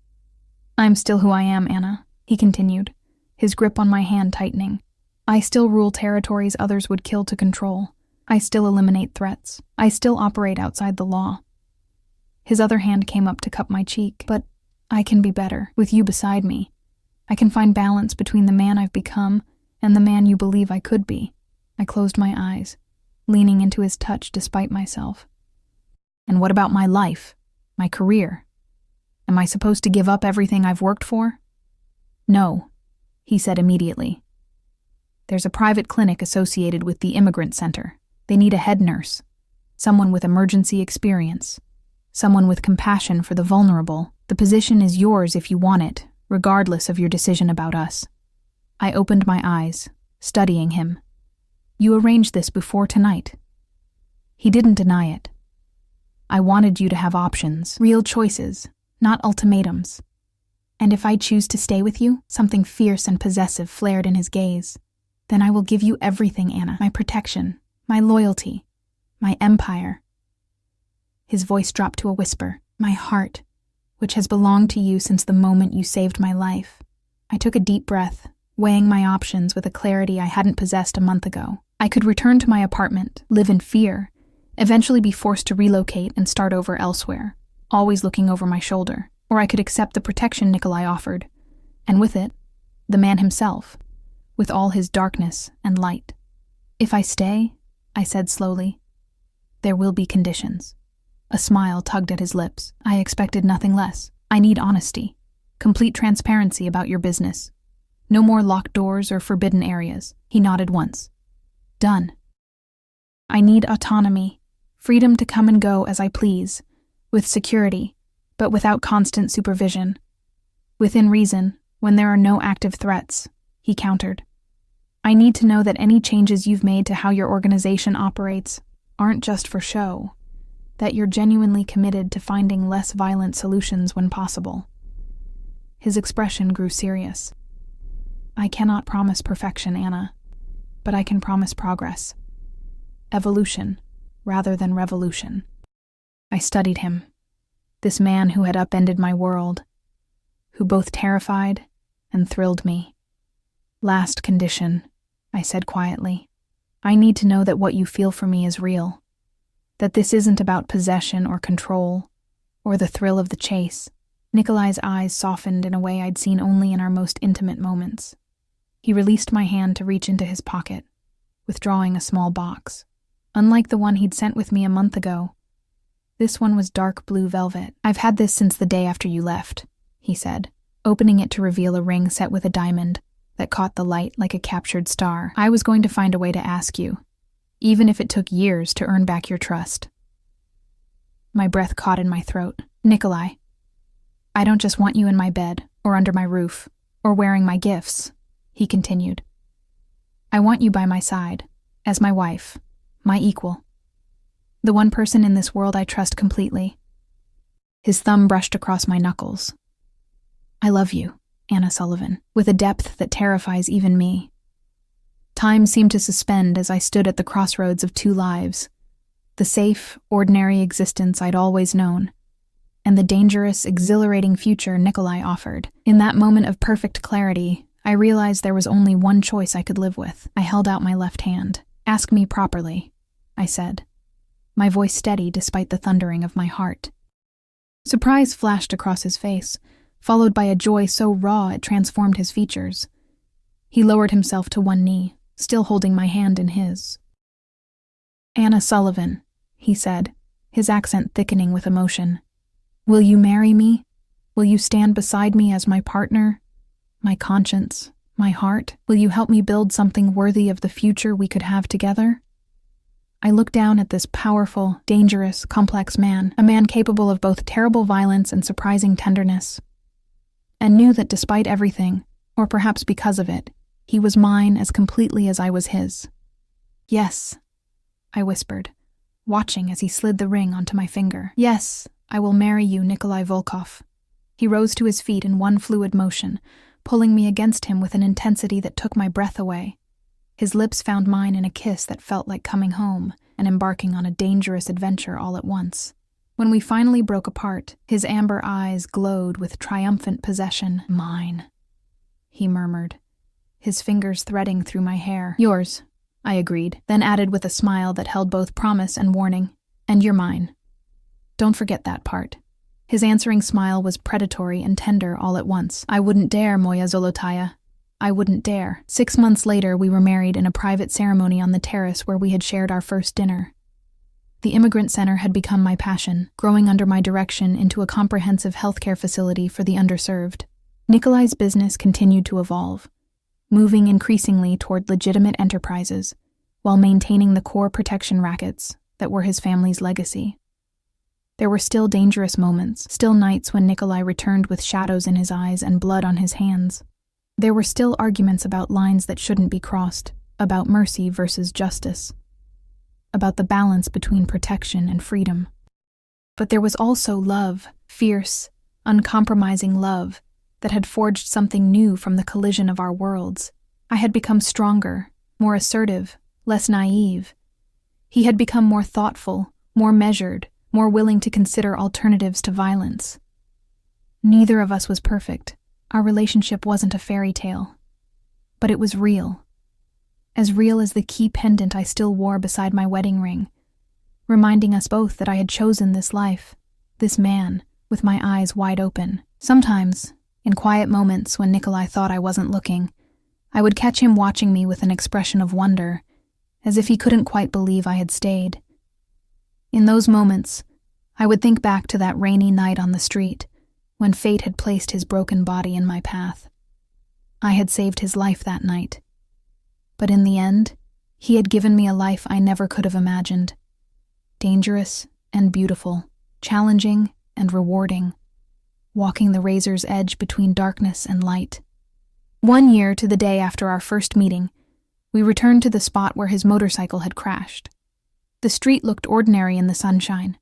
A: I'm still who I am, Anna, he continued, his grip on my hand tightening. I still rule territories others would kill to control. I still eliminate threats. I still operate outside the law. His other hand came up to cup my cheek. But I can be better, with you beside me. I can find balance between the man I've become and the man you believe I could be. I closed my eyes, leaning into his touch despite myself. And what about my life? My career? Am I supposed to give up everything I've worked for? No, he said immediately. There's a private clinic associated with the immigrant center. They need a head nurse, someone with emergency experience, someone with compassion for the vulnerable. The position is yours if you want it, regardless of your decision about us. I opened my eyes, studying him. You arranged this before tonight. He didn't deny it. I wanted you to have options, real choices, not ultimatums. And if I choose to stay with you, something fierce and possessive flared in his gaze. Then I will give you everything, Anna, my protection, my loyalty, my empire. His voice dropped to a whisper, my heart, which has belonged to you since the moment you saved my life. I took a deep breath, weighing my options with a clarity I hadn't possessed a month ago. I could return to my apartment, live in fear, eventually be forced to relocate and start over elsewhere, always looking over my shoulder. Or I could accept the protection Nikolai offered, and with it, the man himself, with all his darkness and light. If I stay, I said slowly, there will be conditions. A smile tugged at his lips. I expected nothing less. I need honesty, complete transparency about your business. No more locked doors or forbidden areas. He nodded once. Done. I need autonomy, freedom to come and go as I please, with security, but without constant supervision. Within reason, when there are no active threats, he countered. I need to know that any changes you've made to how your organization operates aren't just for show, that you're genuinely committed to finding less violent solutions when possible. His expression grew serious. I cannot promise perfection, Anna, but I can promise progress. Evolution, rather than revolution. I studied him. This man who had upended my world, who both terrified and thrilled me. Last condition, I said quietly. I need to know that what you feel for me is real, that this isn't about possession or control, or the thrill of the chase. Nikolai's eyes softened in a way I'd seen only in our most intimate moments. He released my hand to reach into his pocket, withdrawing a small box. Unlike the one he'd sent with me a month ago, this one was dark blue velvet. I've had this since the day after you left, he said, opening it to reveal a ring set with a diamond that caught the light like a captured star. I was going to find a way to ask you, even if it took years to earn back your trust. My breath caught in my throat. Nikolai, I don't just want you in my bed, or under my roof, or wearing my gifts, he continued. I want you by my side, As my wife, my equal. The one person in this world I trust completely. His thumb brushed across my knuckles. I love you, Anna Sullivan, with a depth that terrifies even me. Time seemed to suspend as I stood at the crossroads of two lives, the safe, ordinary existence I'd always known, and the dangerous, exhilarating future Nikolai offered. In that moment of perfect clarity, I realized there was only one choice I could live with. I held out my left hand. Ask me properly, I said, my voice steady despite the thundering of my heart. Surprise flashed across his face, followed by a joy so raw it transformed his features. He lowered himself to one knee, still holding my hand in his. Anna Sullivan, he said, his accent thickening with emotion. Will you marry me? Will you stand beside me as my partner, my conscience, my heart? Will you help me build something worthy of the future we could have together? I looked down at this powerful, dangerous, complex man, a man capable of both terrible violence and surprising tenderness, and knew that despite everything, or perhaps because of it, he was mine as completely as I was his. Yes, I whispered, watching as he slid the ring onto my finger. Yes, I will marry you, Nikolai Volkov. He rose to his feet in one fluid motion, pulling me against him with an intensity that took my breath away. His lips found mine in a kiss that felt like coming home and embarking on a dangerous adventure all at once. When we finally broke apart, his amber eyes glowed with triumphant possession. Mine, he murmured, his fingers threading through my hair. Yours, I agreed, then added with a smile that held both promise and warning. And you're mine. Don't forget that part. His answering smile was predatory and tender all at once. I wouldn't dare, Moya Zolotaya. I wouldn't dare. 6 months later, we were married in a private ceremony on the terrace where we had shared our first dinner. The immigrant center had become my passion, growing under my direction into a comprehensive healthcare facility for the underserved. Nikolai's business continued to evolve, moving increasingly toward legitimate enterprises, while maintaining the core protection rackets that were his family's legacy. There were still dangerous moments, still nights when Nikolai returned with shadows in his eyes and blood on his hands. There were still arguments about lines that shouldn't be crossed, about mercy versus justice, about the balance between protection and freedom. But there was also love, fierce, uncompromising love, that had forged something new from the collision of our worlds. I had become stronger, more assertive, less naive. He had become more thoughtful, more measured, more willing to consider alternatives to violence. Neither of us was perfect. Our relationship wasn't a fairy tale. But it was real. As real as the key pendant I still wore beside my wedding ring, reminding us both that I had chosen this life, this man, with my eyes wide open. Sometimes, in quiet moments when Nikolai thought I wasn't looking, I would catch him watching me with an expression of wonder, as if he couldn't quite believe I had stayed. In those moments, I would think back to that rainy night on the street, when fate had placed his broken body in my path. I had saved his life that night. But in the end, he had given me a life I never could have imagined. Dangerous and beautiful, challenging and rewarding, walking the razor's edge between darkness and light. 1 year to the day after our first meeting, we returned to the spot where his motorcycle had crashed. The street looked ordinary in the sunshine,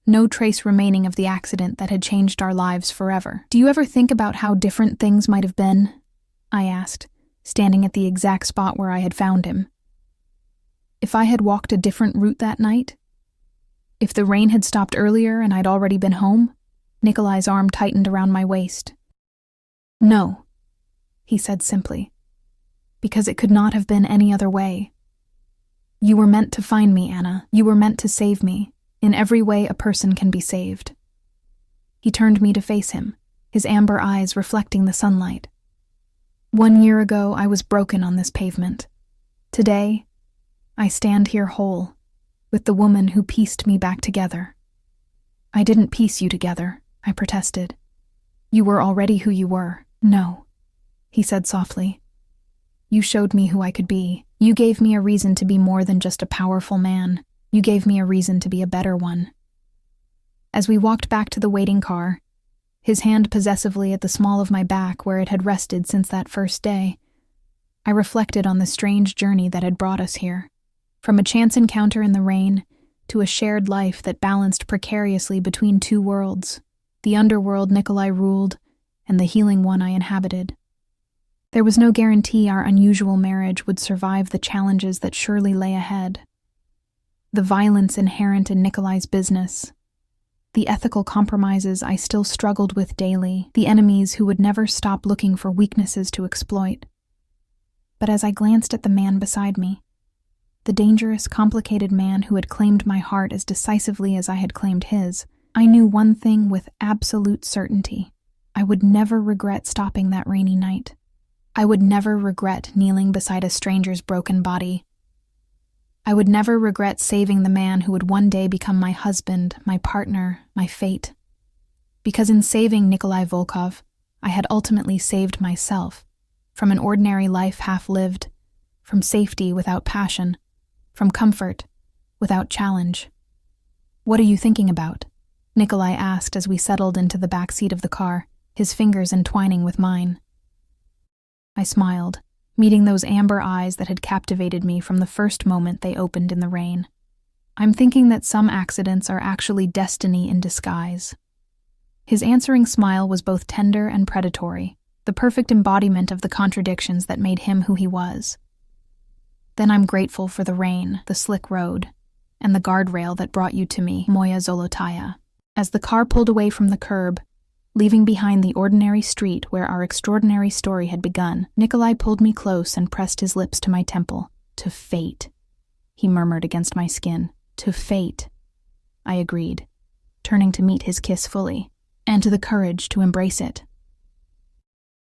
A: no trace remaining of the accident that had changed our lives forever. Do you ever think about how different things might have been? I asked, standing at the exact spot where I had found him. If I had walked a different route that night? If the rain had stopped earlier and I'd already been home? Nikolai's arm tightened around my waist. No, he said simply, because it could not have been any other way. You were meant to find me, Anna. You were meant to save me. In every way a person can be saved. He turned me to face him, his amber eyes reflecting the sunlight. 1 year ago, I was broken on this pavement. Today, I stand here whole, with the woman who pieced me back together. I didn't piece you together, I protested. You were already who you were. No, he said softly. You showed me who I could be. You gave me a reason to be more than just a powerful man. You gave me a reason to be a better one. As we walked back to the waiting car, his hand possessively at the small of my back where it had rested since that first day, I reflected on the strange journey that had brought us here. From a chance encounter in the rain to a shared life that balanced precariously between two worlds, the underworld Nikolai ruled and the healing one I inhabited. There was no guarantee our unusual marriage would survive the challenges that surely lay ahead. The violence inherent in Nikolai's business, the ethical compromises I still struggled with daily, the enemies who would never stop looking for weaknesses to exploit. But as I glanced at the man beside me, the dangerous, complicated man who had claimed my heart as decisively as I had claimed his, I knew one thing with absolute certainty. I would never regret stopping that rainy night. I would never regret kneeling beside a stranger's broken body. I would never regret saving the man who would one day become my husband, my partner, my fate. Because in saving Nikolai Volkov, I had ultimately saved myself, from an ordinary life half lived, from safety without passion, from comfort without challenge. "What are you thinking about?" Nikolai asked as we settled into the back seat of the car, his fingers entwining with mine. I smiled, meeting those amber eyes that had captivated me from the first moment they opened in the rain. "I'm thinking that some accidents are actually destiny in disguise." His answering smile was both tender and predatory, the perfect embodiment of the contradictions that made him who he was. "Then I'm grateful for the rain, the slick road, and the guardrail that brought you to me, Moya Zolotaya." As the car pulled away from the curb, leaving behind the ordinary street where our extraordinary story had begun, Nikolai pulled me close and pressed his lips to my temple. "To fate," he murmured against my skin. "To fate," I agreed, turning to meet his kiss fully, "and to the courage to embrace it."